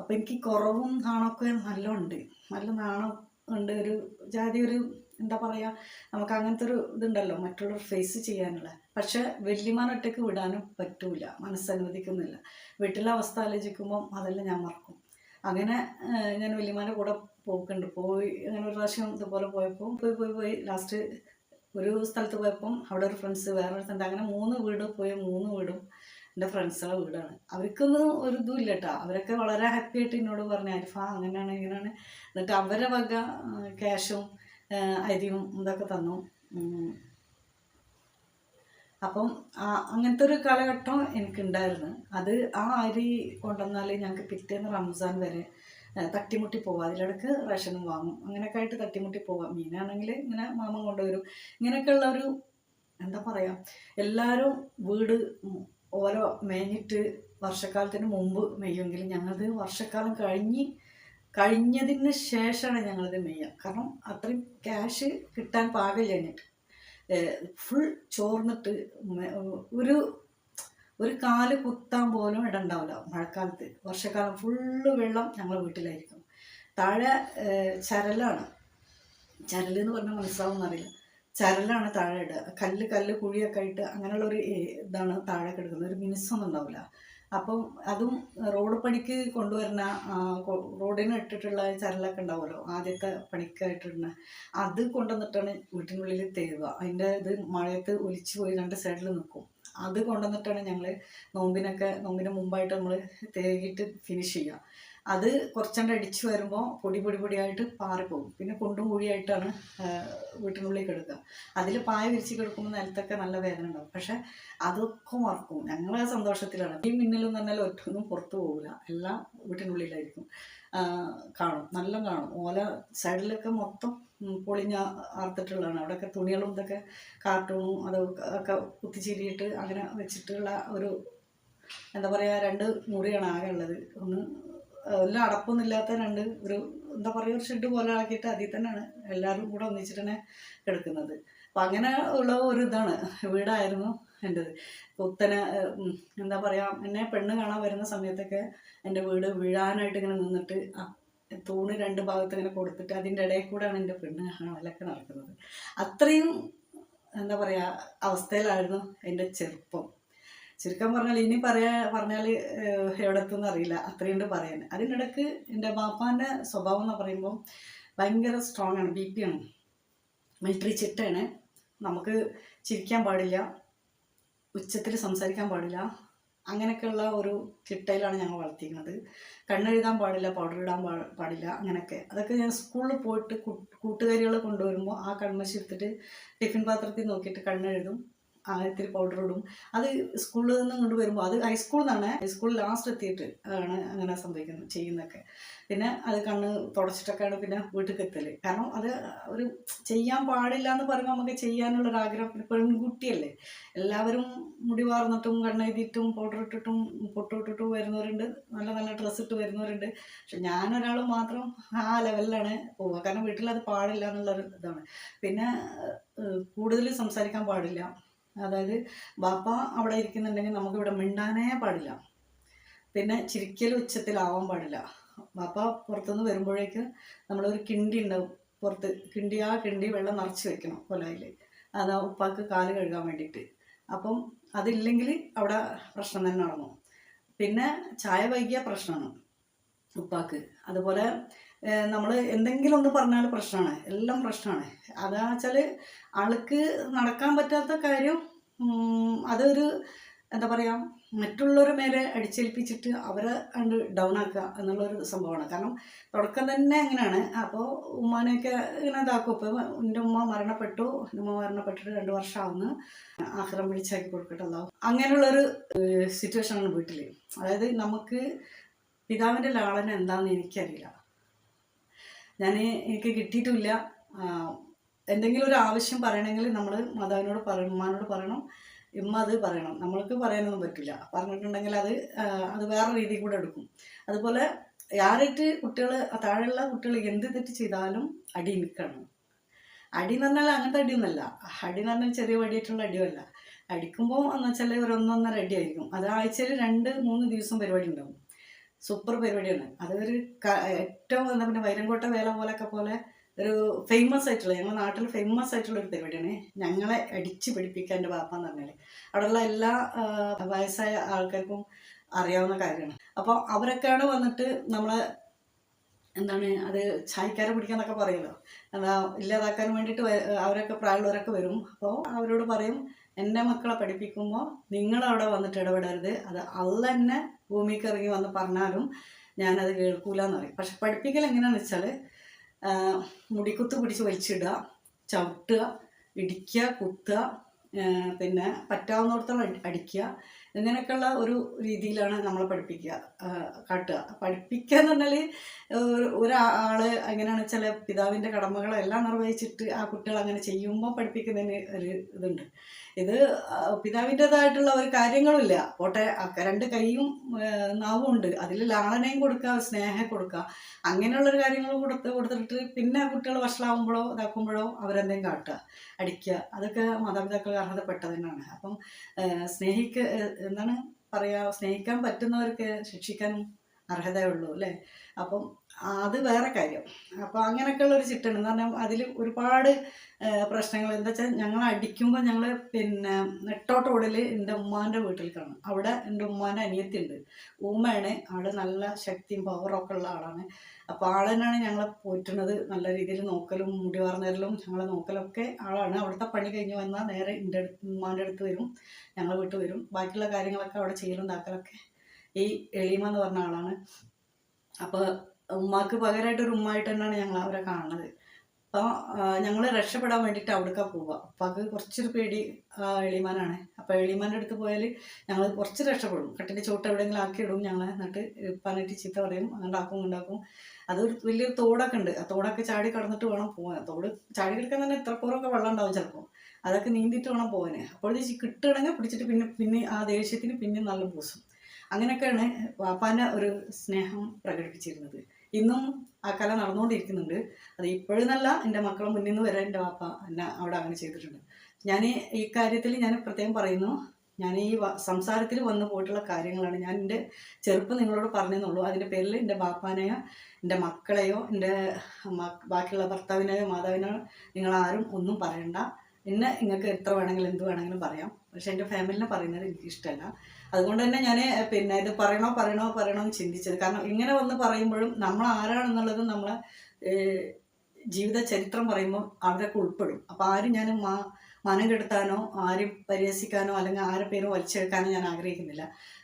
അപ്പോൾ എനിക്ക് കുറവും നാണമൊക്കെ നല്ല ഉണ്ട്, നല്ല നാണം ഉണ്ട്. ഒരു ജാതി ഒരു എന്താ പറയുക, നമുക്ക് അങ്ങനത്തെ ഒരു ഇതുണ്ടല്ലോ മറ്റുള്ളവർ ഫേസ് ചെയ്യാനുള്ള. പക്ഷെ വല്യമ്മാനൊറ്റയ്ക്ക് വിടാനും പറ്റൂല, മനസ്സനുവദിക്കുന്നില്ല. വീട്ടിലെ അവസ്ഥ ആലോചിക്കുമ്പം അതെല്ലാം ഞാൻ മറക്കും. അങ്ങനെ ഞാൻ വല്യമ്മാൻ്റെ കൂടെ പോയി അങ്ങനെ ഒരു പ്രാവശ്യം ഇതുപോലെ പോയപ്പോൾ പോയി ലാസ്റ്റ് ഒരു സ്ഥലത്ത് പോയപ്പം അവിടെ ഒരു ഫ്രണ്ട്സ് വേറൊരു സ്ഥലത്ത്, അങ്ങനെ 3 വീട് പോയി. 3 വീടും എൻ്റെ ഫ്രണ്ട്സുകളുടെ വീടാണ്. അവർക്കൊന്നും ഒരു ഇതും ഇല്ല കേട്ടോ. അവരൊക്കെ വളരെ ഹാപ്പി ആയിട്ട് എന്നോട് പറഞ്ഞു, അരിഫ അങ്ങനെയാണ് ഇങ്ങനെയാണ്. എന്നിട്ട് അവരെ വക ക്യാഷും അരിയും ഇതൊക്കെ തന്നു. അപ്പം അങ്ങനത്തെ ഒരു കാലഘട്ടം എനിക്കുണ്ടായിരുന്നു. അത് ആ അരി കൊണ്ടുവന്നാൽ ഞങ്ങൾക്ക് പിറ്റേന്ന് റംസാൻ വരെ തട്ടിമുട്ടി പോവാം. അതിലിടക്ക് റേഷനും വാങ്ങും, അങ്ങനെയൊക്കെ ആയിട്ട് തട്ടിമുട്ടി പോവാം. മീനാണെങ്കിൽ ഇങ്ങനെ മാമൻ കൊണ്ടുവരും. ഇങ്ങനെയൊക്കെയുള്ള ഒരു എന്താ പറയുക, എല്ലാവരും വീട് ഓരോ മേഞ്ഞിട്ട് വർഷക്കാലത്തിന് മുമ്പ് മെയ്യുമെങ്കിലും ഞങ്ങളത് വർഷക്കാലം കഴിഞ്ഞ് കഴിഞ്ഞതിന് ശേഷമാണ് ഞങ്ങളിത് മെയ്യുക. കാരണം അത്രയും ക്യാഷ് കിട്ടാൻ പാകില്ല. എന്നിട്ട് ഫുൾ ചോർന്നിട്ട് ഒരു ഒരു കാല് കുത്താൻ പോലും ഇടണ്ടാവില്ല. മഴക്കാലത്ത് വർഷക്കാലം ഫുള്ള് വെള്ളം ഞങ്ങളുടെ വീട്ടിലായിരിക്കും. താഴെ ചരലാണ്. ചരലെന്ന് പറഞ്ഞാൽ മനസ്സിലാവുമെന്നറിയില്ല. ചരലാണ് താഴെ ഇടുക. കല്ല് കുഴിയൊക്കെ ആയിട്ട് അങ്ങനെയുള്ളൊരു ഇതാണ് താഴെ കിടക്കുന്നത്. ഒരു മിനുസൊന്നും ഉണ്ടാവില്ല. അപ്പം അതും റോഡ് പണിക്ക് കൊണ്ടുവരുന്ന റോഡിന് ഇട്ടിട്ടുള്ള ചരലൊക്കെ ഉണ്ടാവുമല്ലോ, ആദ്യത്തെ പണിക്കായിട്ടിടുന്ന, അത് കൊണ്ടുവന്നിട്ടാണ് വീട്ടിനുള്ളിൽ തേവുക. അതിൻ്റെ ഇത് മഴയത്ത് ഒലിച്ചു പോയി 2 സൈഡിൽ നിൽക്കും. അത് കൊണ്ടുവന്നിട്ടാണ് ഞങ്ങൾ നോമ്പിന് മുമ്പായിട്ട് നമ്മൾ തേകിയിട്ട് ഫിനിഷ് ചെയ്യുക. അത് കുറച്ചണ്ട് അടിച്ചു വരുമ്പോൾ പൊടിയായിട്ട് പാറിപ്പോകും. പിന്നെ കുണ്ടും കുഴിയായിട്ടാണ് വീട്ടിനുള്ളിൽ കിടക്കുക. അതിൽ പായ വിരിച്ച് കിടക്കുമ്പോൾ നിലത്തൊക്കെ നല്ല വേദന ഉണ്ടാവും. പക്ഷെ അതൊക്കെ മറക്കും. ഞങ്ങൾ ആ സന്തോഷത്തിലാണ്. ഈ മിന്നലും തന്നെ ഒറ്റൊന്നും പുറത്തു പോകില്ല. എല്ലാം വീട്ടിനുള്ളിലായിരിക്കും. നല്ല കാണും. ഓല സൈഡിലൊക്കെ മൊത്തം പൊളിഞ്ഞ ആർത്തിട്ടുള്ളതാണ്. അവിടെയൊക്കെ തുണികളും ഇതൊക്കെ കാർട്ടൂണും അതൊക്കെ കുത്തിച്ചിരിയിട്ട് അങ്ങനെ വെച്ചിട്ടുള്ള ഒരു എന്താ പറയുക, 2 മുറിയാണ് ആകെ ഉള്ളത്. ഒന്ന് എല്ലാം അടപ്പൊന്നുമില്ലാത്ത 2 ഒരു എന്താ പറയുക, ഒരു ഷെഡ് പോലെ ആക്കിയിട്ട് അതിൽ തന്നെയാണ് എല്ലാവരും കൂടെ ഒന്നിച്ചിട്ട് തന്നെ കിടക്കുന്നത്. അപ്പം അങ്ങനെ ഉള്ള ഒരു ഇതാണ് വീടായിരുന്നു എൻ്റെത്. കുത്തനെ എന്താ പറയുക, എന്നെ പെണ്ണ് കാണാൻ വരുന്ന സമയത്തൊക്കെ എൻ്റെ വീട് വീഴാനായിട്ട് ഇങ്ങനെ നിന്നിട്ട് തൂണ് 2 ഭാഗത്ത് ഇങ്ങനെ കൊടുത്തിട്ട് അതിൻ്റെ ഇടയിൽ കൂടെയാണ് എൻ്റെ പെണ്ണ് കാണലൊക്കെ നടക്കുന്നത്. അത്രയും എന്താ പറയുക അവസ്ഥയിലായിരുന്നു എൻ്റെ ചെറുപ്പം. ചുരുക്കം പറഞ്ഞാൽ ഇനി പറഞ്ഞാൽ എവിടെ എത്തുമെന്ന് അറിയില്ല. അത്രയുണ്ട് പറയാൻ. അതിനിടയ്ക്ക് എൻ്റെ ബാപ്പാൻ്റെ സ്വഭാവം എന്ന് പറയുമ്പോൾ ഭയങ്കര സ്ട്രോങ് ആണ്. BP ആണ്. മിലിറ്ററി ചിട്ടയാണ്. നമുക്ക് ചിരിക്കാൻ പാടില്ല, ഉച്ചത്തിൽ സംസാരിക്കാൻ പാടില്ല, അങ്ങനെയൊക്കെയുള്ള ഒരു ചിട്ടയിലാണ് ഞങ്ങൾ വളർത്തിയിരിക്കുന്നത്. കണ്ണെഴുതാൻ പാടില്ല, പൗഡർ ഇടാൻ പാടില്ല, അങ്ങനെയൊക്കെ. അതൊക്കെ ഞാൻ സ്കൂളിൽ പോയിട്ട് കൂട്ടുകാരികൾ കൊണ്ടുവരുമ്പോൾ ആ കൺമശി എടുത്തിട്ട് ടിഫിൻ പാത്രത്തിൽ നോക്കിയിട്ട് കണ്ണെഴുതും, ഇത്തിരി പൗഡർ ഇടും. അത് സ്കൂളിൽ നിന്ന് കൊണ്ടുവരുമ്പോൾ, അത് ഹൈസ്കൂളിൽ നിന്നാണ്, ഹൈസ്കൂളിൽ ലാസ്റ്റ് എത്തിയിട്ട് ആണ് അങ്ങനെ ചെയ്യുന്നതൊക്കെ. പിന്നെ അത് കണ്ണ് തുടച്ചിട്ടൊക്കെയാണ് പിന്നെ വീട്ടിലേക്ക് എത്തല്. കാരണം അത് ഒരു ചെയ്യാൻ പാടില്ല എന്ന് പറയുമ്പോൾ നമുക്ക് ചെയ്യാനുള്ളൊരാഗ്രഹം. പിന്നെ പെൺകുട്ടിയല്ലേ, എല്ലാവരും മുടി വാർന്നിട്ടും കണ്ണെഴുതിയിട്ടും പൗഡർ ഇട്ടിട്ടും പൊട്ടിട്ടിട്ടും വരുന്നവരുണ്ട്, നല്ല നല്ല ഡ്രസ്സ് ഇട്ട് വരുന്നവരുണ്ട്. പക്ഷെ ഞാനൊരാൾ മാത്രം ആ ലെവലിലാണ് പോവുക. കാരണം വീട്ടിലത് പാടില്ല എന്നുള്ളൊരു ഇതാണ്. പിന്നെ കൂടുതൽ സംസാരിക്കാൻ പാടില്ല. അതായത് ബാപ്പ അവിടെ ഇരിക്കുന്നുണ്ടെങ്കിൽ നമുക്കിവിടെ മിണ്ടാനേ പാടില്ല. പിന്നെ ചിരിക്കൽ ഉച്ചത്തിലാവാൻ പാടില്ല. ബാപ്പ പുറത്തുനിന്ന് വരുമ്പോഴേക്ക് നമ്മളൊരു കിണ്ടി ഉണ്ടാവും പുറത്ത്. കിണ്ടി വെള്ളം നിറച്ച് വെക്കണം കൊലായിൽ. അത് ഉപ്പാക്ക് കാല് കഴുകാൻ വേണ്ടിയിട്ട്. അപ്പം അതില്ലെങ്കിൽ അവിടെ പ്രശ്നം തന്നെ നടന്നു. പിന്നെ ചായ വൈകിയ പ്രശ്നമാണ് ഉപ്പാക്ക്. അതുപോലെ നമ്മൾ എന്തെങ്കിലും ഒന്ന് പറഞ്ഞാൽ പ്രശ്നമാണ്, എല്ലാം പ്രശ്നമാണ്. അതാ വെച്ചാൽ ആൾക്ക് നടക്കാൻ പറ്റാത്ത കാര്യം അതൊരു എന്താ പറയുക, മറ്റുള്ളവരുടെ മേലെ അടിച്ചേൽപ്പിച്ചിട്ട് അവരെ കണ്ട് ഡൗൺ ആക്കുക എന്നുള്ളൊരു സംഭവമാണ്. കാരണം തുടക്കം തന്നെ അങ്ങനെയാണ്. അപ്പോൾ ഉമ്മാനെയൊക്കെ ഇങ്ങനെ ഇതാക്കും. ഇപ്പോൾ എൻ്റെ ഉമ്മ മരണപ്പെട്ടിട്ട് 2 വർഷമാവുന്നു. ആഹ്റം വിളിച്ചാക്കി കൊടുക്കട്ടെ അല്ലാഹു. അങ്ങനെയുള്ളൊരു സിറ്റുവേഷനാണ് വീട്ടിൽ. അതായത് നമുക്ക് പിതാവിൻ്റെ ലാളന എന്താണെന്ന് എനിക്കറിയില്ല. എനിക്ക് കിട്ടിയിട്ടുമില്ല. എന്തെങ്കിലും ഒരു ആവശ്യം പറയണമെങ്കിൽ നമ്മൾ മാതാവിനോട് പറയണം, ഉമ്മാനോട് പറയണം, ഇമ്മ അത് പറയണം. നമ്മൾക്ക് പറയാനൊന്നും പറ്റില്ല. പറഞ്ഞിട്ടുണ്ടെങ്കിൽ അത് വേറെ രീതിയിൽ കൂടെ എടുക്കും. അതുപോലെ ആരായിട്ട് താഴെയുള്ള കുട്ടികൾ എന്ത് തെറ്റ് ചെയ്താലും അടി നിൽക്കണം. അടി എന്ന് പറഞ്ഞാൽ അങ്ങനത്തെ അടിയൊന്നുമല്ല. അടി എന്ന് പറഞ്ഞാൽ ചെറിയ വടിയായിട്ടുള്ള അടിയല്ല. അടിക്കുമ്പോൾ എന്ന് വെച്ചാൽ ഒരു 1-1.5 അടിയായിരിക്കും. അത് ആഴ്ചയിൽ 2-3 ദിവസം പരിപാടി ഉണ്ടാവും. സൂപ്പർ പരിപാടിയാണ്. അതൊരു ഏറ്റവും എന്താ പിന്നെ വൈരങ്കോട്ട വേല പോലെ ഒരു ഫേമസ് ആയിട്ടുള്ള, ഞങ്ങളുടെ നാട്ടിൽ ഫേമസ് ആയിട്ടുള്ള ഒരു പരിപാടിയാണ്. ഞങ്ങളെ അടിച്ച് പിടിപ്പിക്കുക എൻ്റെ ബാപ്പ എന്ന് പറഞ്ഞാൽ. അവിടെയുള്ള എല്ലാ വയസ്സായ ആൾക്കാർക്കും അറിയാവുന്ന കാര്യമാണ്. അപ്പോൾ അവരൊക്കെയാണ് വന്നിട്ട് നമ്മളെ അത് ചായക്കാരെ പിടിക്കാന്നൊക്കെ പറയുമല്ലോ, ഇല്ലാതാക്കാൻ വേണ്ടിയിട്ട് അവരൊക്കെ പ്രായമുള്ളവരൊക്കെ വരും. അപ്പോൾ അവരോട് പറയും, എൻ്റെ മക്കളെ പഠിപ്പിക്കുമ്പോൾ നിങ്ങളവിടെ വന്നിട്ട് ഇടപെടരുത്. അത് അള്ള തന്നെ ഭൂമിക്ക് ഇറങ്ങി വന്ന് പറഞ്ഞാലും ഞാനത് കേൾക്കൂലെന്ന് പറയും. പക്ഷെ പഠിപ്പിക്കൽ എങ്ങനെയാണെന്ന് വെച്ചാൽ മുടിക്കുത്ത് പിടിച്ച് വലിച്ചിടുക, ചവിട്ടുക, ഇടിക്കുക, കുത്തുക, പിന്നെ പറ്റാവുന്നിടത്തോളം അടിക്കുക. ഇങ്ങനെയൊക്കെയുള്ള ഒരു രീതിയിലാണ് നമ്മളെ പഠിപ്പിക്കുക, കാട്ടുക. പഠിപ്പിക്കുക എന്ന് പറഞ്ഞാൽ ഒരാൾ എങ്ങനെയാണ് വെച്ചാൽ പിതാവിൻ്റെ കടമകളെല്ലാം നിർവഹിച്ചിട്ട് ആ കുട്ടികൾ അങ്ങനെ ചെയ്യുമ്പോൾ പഠിപ്പിക്കുന്നതിന് ഒരു ഇതുണ്ട്. ഇത് പിതാവിൻ്റെതായിട്ടുള്ള ഒരു കാര്യങ്ങളുമില്ല. പോട്ടെ, രണ്ട് കൈയും നാവും ഉണ്ട്, അതിൽ ലാളനയും കൊടുക്കുക, സ്നേഹം കൊടുക്കുക, അങ്ങനെയുള്ളൊരു കാര്യങ്ങൾ കൊടുത്തിട്ട് പിന്നെ കുട്ടികൾ വഷളാവുമ്പോഴോ ഇതാക്കുമ്പോഴോ അവരെന്തെങ്കിലും കാട്ടുക, അടിക്കുക, അതൊക്കെ മാതാപിതാക്കൾ അർഹതപ്പെട്ടത് തന്നെയാണ്. അപ്പം എന്താണ് പറയുക, സ്നേഹിക്കാൻ പറ്റുന്നവർക്ക് ശിക്ഷിക്കാനും അർഹതയുള്ളൂ അല്ലേ. അപ്പം അത് വേറെ കാര്യം. അപ്പോൾ അങ്ങനെയൊക്കെയുള്ള ഒരു ചിട്ടുണ്ട് എന്ന് പറഞ്ഞാൽ അതിൽ ഒരുപാട് പ്രശ്നങ്ങൾ. എന്താ വെച്ചാൽ ഞങ്ങൾ അടിക്കുമ്പോൾ ഞങ്ങൾ പിന്നെ നെട്ടോട്ടോടൽ എൻ്റെ ഉമ്മാൻ്റെ വീട്ടിലേക്കാണ്. അവിടെ എൻ്റെ ഉമ്മാൻ്റെ അനിയത്തിയുണ്ട്, ഊമ്മയാണ് ആൾ, നല്ല ശക്തിയും പവറൊക്കെ ഉള്ള ആളാണ്. അപ്പോൾ ആൾ തന്നെയാണ് ഞങ്ങളെ പോറ്റുന്നത്, നല്ല രീതിയിൽ നോക്കലും മുടി വാർന്നരലും ഞങ്ങളെ നോക്കലൊക്കെ ആളാണ്. അവിടുത്തെ പണി കഴിഞ്ഞ് വന്നാൽ നേരെ എൻ്റെ ഉമ്മാൻ്റെ അടുത്ത് വരും, ഞങ്ങളെ വീട്ടിൽ വരും. ബാക്കിയുള്ള കാര്യങ്ങളൊക്കെ അവിടെ ചെയ്യലും താക്കലൊക്കെ ഈ എളീമ എന്ന് പറഞ്ഞ ആളാണ്. അപ്പോൾ ഉമ്മാക്ക് പകരമായിട്ടൊരു ഉമ്മായിട്ട് തന്നെയാണ് ഞങ്ങൾ അവരെ കാണുന്നത്. അപ്പോൾ ഞങ്ങൾ രക്ഷപ്പെടാൻ വേണ്ടിയിട്ട് അവിടേക്കാണ് പോവുക. അപ്പോൾ അത് കുറച്ചൊരു പേടി എളിമാനാണ്. അപ്പോൾ എളിമാൻ്റെ അടുത്ത് പോയാൽ ഞങ്ങൾ കുറച്ച് രക്ഷപ്പെടും. കട്ടിൻ്റെ ചോട്ട് എവിടെയെങ്കിലും ആക്കിയിടും ഞങ്ങൾ, എന്നിട്ട് പനിട്ട് ചീത്ത പറയും, ഉണ്ടാക്കും. അതൊരു വലിയൊരു തോടൊക്കെ ഉണ്ട്, ആ തോടൊക്കെ ചാടി കടന്നിട്ട് വേണം പോകാൻ. തോട് ചാടി കിടക്കാൻ തന്നെ എത്ര പോറൊക്കെ വെള്ളം ഉണ്ടാവും ചിലപ്പോൾ, അതൊക്കെ നീന്തിയിട്ട് വേണം പോകാൻ. അപ്പോൾ കിട്ടുകയാണെങ്കിൽ പിടിച്ചിട്ട് പിന്നെ ആ ദേഷ്യത്തിന് പിന്നെ നല്ല പൂസും. അങ്ങനെയൊക്കെയാണ് വാപ്പാൻ്റെ ഒരു സ്നേഹം പ്രകടിപ്പിച്ചിരുന്നത്. ഇന്നും ആ കല നടന്നുകൊണ്ടിരിക്കുന്നുണ്ട്. അത് ഇപ്പോഴെന്നല്ല, എൻ്റെ മക്കളെ മുന്നിൽ നിന്ന് വരെ എൻ്റെ വാപ്പ എന്നെ അവിടെ അങ്ങനെ ചെയ്തിട്ടുണ്ട്. ഞാൻ ഈ കാര്യത്തിൽ ഞാൻ പ്രത്യേകം പറയുന്നു, ഞാൻ ഈ സംസാരത്തിൽ വന്നു പോയിട്ടുള്ള കാര്യങ്ങളാണ്. ഞാൻ എൻ്റെ ചെറുപ്പം നിങ്ങളോട് പറഞ്ഞെന്നുള്ളൂ. അതിൻ്റെ പേരിൽ എൻ്റെ ബാപ്പാനെയോ എൻ്റെ മക്കളെയോ എൻ്റെ ബാക്കിയുള്ള ഭർത്താവിനെയോ മാതാവിനെയോ നിങ്ങളാരും ഒന്നും പറയണ്ട. നിങ്ങൾക്ക് എത്ര വേണമെങ്കിലും എന്ത് വേണമെങ്കിലും പറയാം, പക്ഷെ എൻ്റെ ഫാമിലിനെ പറയുന്നത് എനിക്ക് ഇഷ്ടമല്ല. അതുകൊണ്ട് തന്നെ ഞാൻ പിന്നെ ഇത് പറയണോ എന്ന് ചിന്തിച്ചത്. കാരണം ഇങ്ങനെ വന്ന് പറയുമ്പോഴും നമ്മൾ ആരാണെന്നുള്ളതും നമ്മളെ ജീവിത ചരിത്രം പറയുമ്പോൾ അവരൊക്കെ ഉൾപ്പെടും. അപ്പോൾ ആരും ഞാൻ മനം കെടുത്താനോ ആരും പരിഹസിക്കാനോ അല്ലെങ്കിൽ ആരെ പേരും വലിച്ചെടുക്കാനോ ഞാൻ ആഗ്രഹിക്കുന്നില്ല.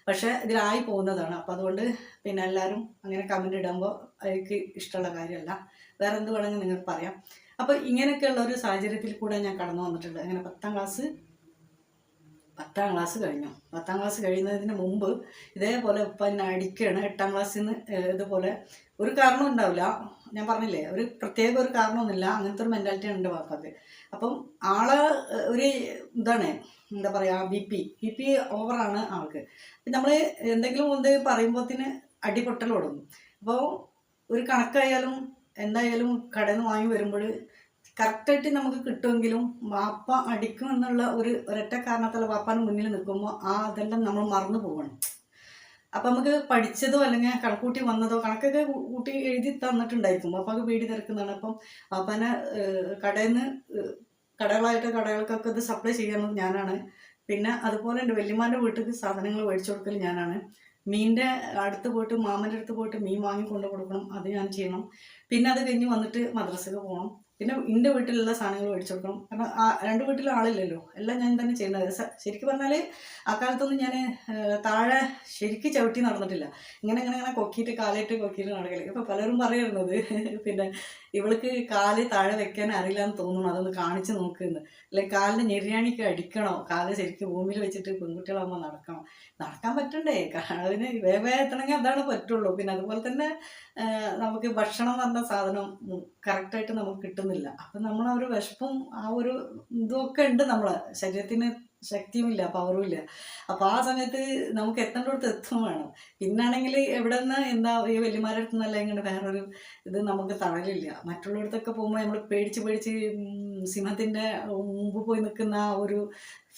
പക്ഷേ ഇതിലായി പോകുന്നതാണ്. അപ്പോൾ അതുകൊണ്ട് പിന്നെ എല്ലാവരും അങ്ങനെ കമൻ്റ് ഇടുമ്പോൾ എനിക്ക് ഇഷ്ടമുള്ള കാര്യമല്ല. വേറെ എന്ത് വേണമെങ്കിൽ നിങ്ങൾക്ക് പറയാം. അപ്പോൾ ഇങ്ങനെയൊക്കെയുള്ള ഒരു സാഹചര്യത്തിൽ കൂടെ ഞാൻ കടന്നു വന്നിട്ടുണ്ട്. അങ്ങനെ 10ാം ക്ലാസ് കഴിഞ്ഞു. 10ാം ക്ലാസ് കഴിയുന്നതിന് മുമ്പ് ഇതേപോലെ ഉപ്പ എന്നെ അടിക്കുകയാണ്. 8ാം ക്ലാസ്സിൽ നിന്ന് ഇതുപോലെ ഒരു കാരണം ഉണ്ടാവില്ല, ഞാൻ പറഞ്ഞില്ലേ, ഒരു പ്രത്യേക ഒരു കാരണമൊന്നുമില്ല, അങ്ങനത്തെ ഒരു മെൻറ്റാലിറ്റി ഉണ്ട് പാപ്പക്ക്. അപ്പം ആള് ഒരു ഇതാണ്, എന്താ പറയുക, ബി പി ഓവറാണ് ആൾക്ക്. നമ്മൾ എന്തെങ്കിലും പറയുമ്പോഴത്തേന് അടിപൊട്ടൽ തുടങ്ങും. അപ്പോൾ ഒരു കണക്കായാലും എന്തായാലും കടയിൽ നിന്ന് വാങ്ങി വരുമ്പോൾ കറക്റ്റായിട്ട് നമുക്ക് കിട്ടുമെങ്കിലും വാപ്പ അടിക്കും എന്നുള്ള ഒരൊറ്റ കാരണത്താൽ വാപ്പാന് മുന്നിൽ നിൽക്കുമ്പോൾ അതെല്ലാം നമ്മൾ മറന്നു പോകണം. അപ്പം നമുക്ക് പഠിച്ചതോ അല്ലെങ്കിൽ കണക്കൂട്ടി വന്നതോ കണക്കൊക്കെ കൂട്ടി എഴുതി തന്നിട്ടുണ്ടായിരിക്കും, വാപ്പാക്ക് പേടി തിരക്കുന്നതാണ്. അപ്പം വാപ്പാനെ കടയിൽ നിന്ന് കടകൾക്കൊക്കെ ഇത് സപ്ലൈ ചെയ്യുന്നത് ഞാനാണ്. പിന്നെ അതുപോലെ എൻ്റെ വല്യമ്മാൻ്റെ വീട്ടിൽ സാധനങ്ങൾ മേടിച്ചു കൊടുക്കൽ ഞാനാണ്. മീനിൻ്റെ അടുത്ത് പോയിട്ട് മാമൻ്റെ അടുത്ത് പോയിട്ട് മീൻ വാങ്ങി കൊണ്ടു കൊടുക്കണം, അത് ഞാൻ ചെയ്യണം. പിന്നെ അത് കഴിഞ്ഞ് വന്നിട്ട് മദ്രസയ്ക്ക് പോകണം. പിന്നെ എൻ്റെ വീട്ടിലുള്ള സാധനങ്ങൾ മേടിച്ചു കൊടുക്കണം. കാരണം രണ്ട് വീട്ടിലും ആളില്ലല്ലോ, എല്ലാം ഞാൻ തന്നെ ചെയ്യുന്നത്. ശരിക്കും പറഞ്ഞാൽ ആ കാലത്തൊന്നും ഞാൻ താഴെ ശരിക്കും ചവിട്ടി നടന്നിട്ടില്ല. ഇങ്ങനെ കൊക്കിയിട്ട് കൊക്കിയിട്ട് നടക്കല്. ഇപ്പോൾ പലരും പറയുന്നത് പിന്നെ ഇവൾക്ക് കാല് താഴെ വെക്കാൻ അറിയില്ല എന്ന് തോന്നുന്നു, അതൊന്ന് കാണിച്ച് നോക്കുമെന്ന്. അല്ലെങ്കിൽ കാലിന് ഞെരിയാണിക്ക് അടിക്കണോ, കാല് ശരിക്കും ഭൂമിയിൽ വെച്ചിട്ട് പെൺകുട്ടികളാകുമ്പോൾ നടക്കാൻ പറ്റണ്ടേ, അതിന് വേഗം എത്തണമെങ്കിൽ അതാണ് പറ്റുള്ളൂ. പിന്നെ അതുപോലെ തന്നെ നമുക്ക് ഭക്ഷണം എന്ന് പറഞ്ഞ സാധനം കറക്റ്റായിട്ട് നമുക്ക് കിട്ടുന്നില്ല. അപ്പം നമ്മളെ ഒരു വിശപ്പും ആ ഒരു ഇതൊക്കെ ഉണ്ട്, നമ്മളെ ശരീരത്തിന് ശക്തിയുമില്ല, പവറും ഇല്ല. അപ്പോൾ ആ സമയത്ത് നമുക്ക് എത്തേണ്ടടുത്ത് എത്തും വേണം. പിന്നാണെങ്കിൽ എവിടെ നിന്ന് എന്താ ഈ വലിയമാരുടെ അടുത്ത് നിന്നല്ല ഇങ്ങനെ വേറൊരു ഇത് നമുക്ക് തണലില്ല. മറ്റുള്ളടത്തൊക്കെ പോകുമ്പോൾ നമ്മൾ പേടിച്ച് സിംഹത്തിൻ്റെ മുമ്പ് പോയി നിൽക്കുന്ന ആ ഒരു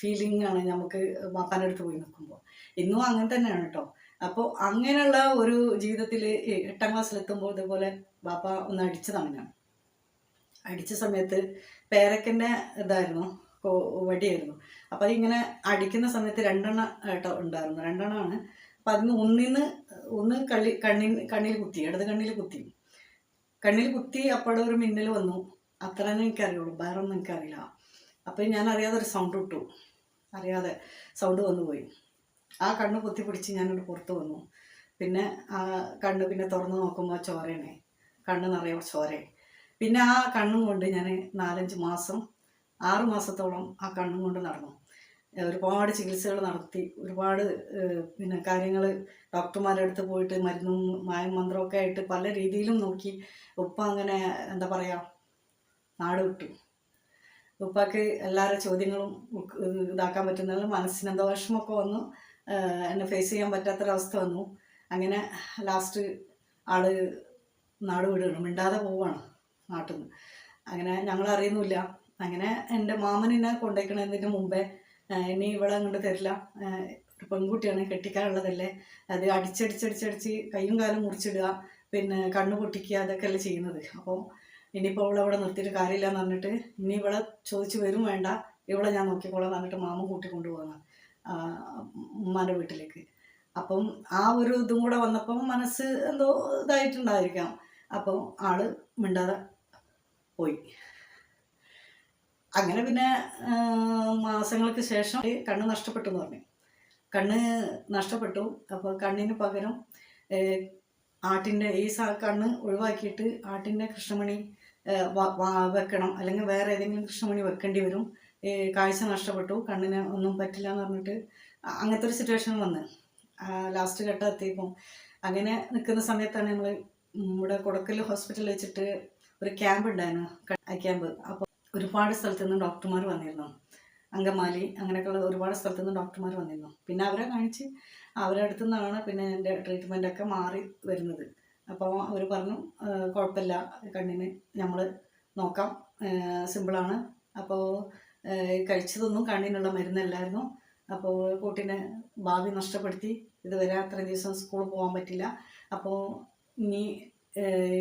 ഫീലിംഗ് ആണ് നമുക്ക് വാപ്പാൻ്റെ അടുത്ത് പോയി നിൽക്കുമ്പോൾ. ഇന്നും അങ്ങനെ തന്നെയാണ് കേട്ടോ. അപ്പോൾ അങ്ങനെയുള്ള ഒരു ജീവിതത്തിൽ 8ാം ക്ലാസ്സിലെത്തുമ്പോൾ ഇതുപോലെ ബാപ്പ ഒന്ന് അടിച്ചതാണ്. ഞാൻ അടിച്ച സമയത്ത് പേരക്കൻ്റെ ഇതായിരുന്നു, വടിയായിരുന്നു. അപ്പോൾ അതിങ്ങനെ അടിക്കുന്ന സമയത്ത് 2 കേട്ടോ ഉണ്ടായിരുന്നു, 2 അപ്പോൾ അതിന് ഒന്ന് കണ്ണിൽ കുത്തി, ഇടത് കണ്ണിൽ കുത്തി. അപ്പോഴെ ഒരു മിന്നൽ വന്നു, അത്ര തന്നെ എനിക്കറിയുള്ളൂ, വേറെ ഒന്നും എനിക്കറിയില്ല. അപ്പോൾ ഞാൻ അറിയാതെ ഒരു സൗണ്ട് ഇട്ടു, അറിയാതെ സൗണ്ട് വന്നു പോയി. ആ കണ്ണ് പൊത്തി പിടിച്ച് ഞാനൊരു പുറത്ത് വന്നു. പിന്നെ ആ കണ്ണ് പിന്നെ തുറന്ന് നോക്കുമ്പോൾ ചോരയാണ്, കണ്ണ് നിറയെ ചോരയാണ്. പിന്നെ ആ കണ്ണും കൊണ്ട് ഞാൻ 4-5 മാസം 6 മാസത്തോളം ആ കണ്ണും കൊണ്ട് നടന്നു. ഒരുപാട് ചികിത്സകൾ നടത്തി, ഒരുപാട് പിന്നെ കാര്യങ്ങൾ ഡോക്ടർമാരുടെ അടുത്ത് പോയിട്ട് മരുന്നും മായം മന്ത്രമൊക്കെ ആയിട്ട് പല രീതിയിലും നോക്കി. ഉപ്പ അങ്ങനെ എന്താ പറയുക, നാട് വിട്ടു. ഉപ്പാക്ക് എല്ലാവരുടെ ചോദ്യങ്ങളും ഇതാക്കാൻ പറ്റുന്നില്ല, മനസ്സിനെന്തോ വിഷമമൊക്കെ വന്നു, എന്നെ ഫേസ് ചെയ്യാൻ പറ്റാത്തൊരവസ്ഥ വന്നു. അങ്ങനെ ലാസ്റ്റ് ആള് നാട് വിടുകയാണ്, മിണ്ടാതെ പോവുകയാണ് നാട്ടിൽ നിന്ന്. അങ്ങനെ ഞങ്ങൾ അറിയുന്നില്ല. അങ്ങനെ എൻ്റെ മാമനെന്നെ കൊണ്ടുപോയിക്കണതിന് മുമ്പേ ഇനി ഇവിടെ അങ്ങോട്ട് തരില്ല, ഒരു പെൺകുട്ടിയാണ്, കെട്ടിക്കാനുള്ളതല്ലേ, അത് അടിച്ചടിച്ചടിച്ചടിച്ച് കയ്യും കാലും മുറിച്ചിടുക, പിന്നെ കണ്ണ് പൊട്ടിക്കുക, അതൊക്കെയല്ലേ ചെയ്യുന്നത്. അപ്പോൾ ഇനിയിപ്പോൾ ഇവിടെ നിർത്തിയിട്ട് കാര്യമില്ല എന്ന് പറഞ്ഞിട്ട് ഇനി ഇവിടെ ചോദിച്ച് വരും വേണ്ട, ഇവിടെ ഞാൻ നോക്കിക്കോളാം എന്ന് പറഞ്ഞിട്ട് മാമൻ കൂട്ടിക്കൊണ്ടുപോകുന്ന ഉമ്മാൻ്റെ വീട്ടിലേക്ക്. അപ്പം ആ ഒരു ഇതും കൂടെ വന്നപ്പം മനസ്സ് എന്തോ ഇതായിട്ടുണ്ടായിരിക്കാം. അപ്പോൾ ആള് മിണ്ടാതെ പോയി. അങ്ങനെ പിന്നെ മാസങ്ങൾക്ക് ശേഷം കണ്ണ് നഷ്ടപ്പെട്ടു എന്ന് പറഞ്ഞു. കണ്ണ് നഷ്ടപ്പെട്ടു. അപ്പോൾ കണ്ണിന് പകരം ആട്ടിൻ്റെ ഈ കണ്ണ് ഒഴിവാക്കിയിട്ട് ആട്ടിൻ്റെ കൃഷ്ണമണി വെക്കണം, അല്ലെങ്കിൽ വേറെ ഏതെങ്കിലും കൃഷ്ണമണി വെക്കേണ്ടി വരും. കാഴ്ച നഷ്ടപ്പെട്ടു, കണ്ണിന് ഒന്നും പറ്റില്ല എന്ന് പറഞ്ഞിട്ട് അങ്ങനത്തെ ഒരു സിറ്റുവേഷൻ വന്ന് ലാസ്റ്റ് ഘട്ടം എത്തിയപ്പം അങ്ങനെ നിൽക്കുന്ന സമയത്താണ് നമ്മൾ ഇവിടെ കൊടക്കൽ ഹോസ്പിറ്റലിൽ വെച്ചിട്ട് ഒരു ക്യാമ്പ് ഉണ്ടായിരുന്നു, ക്യാമ്പ്. അപ്പോൾ ഒരുപാട് സ്ഥലത്തു നിന്ന് ഡോക്ടർമാർ വന്നിരുന്നു, അങ്കമാലി അങ്ങനെയൊക്കെയുള്ള ഒരുപാട് സ്ഥലത്തു നിന്ന് ഡോക്ടർമാർ വന്നിരുന്നു. പിന്നെ അവരെ കാണിച്ച് അവരുടെ അടുത്തു നിന്നാണ് പിന്നെ എൻ്റെ ട്രീറ്റ്മെൻറ്റൊക്കെ മാറി വരുന്നത്. അപ്പോൾ അവർ പറഞ്ഞു കുഴപ്പമില്ല, കണ്ണിന് നമ്മൾ നോക്കാം, സിമ്പിളാണ്. അപ്പോൾ കഴിച്ചതൊന്നും കണ്ണിനുള്ള മരുന്നല്ലായിരുന്നു. അപ്പോൾ കുട്ടീനെ ഭാവി നഷ്ടപ്പെടുത്തി, ഇതുവരെ അത്രയും ദിവസം സ്കൂളിൽ പോകാൻ പറ്റില്ല. അപ്പോൾ ഇനി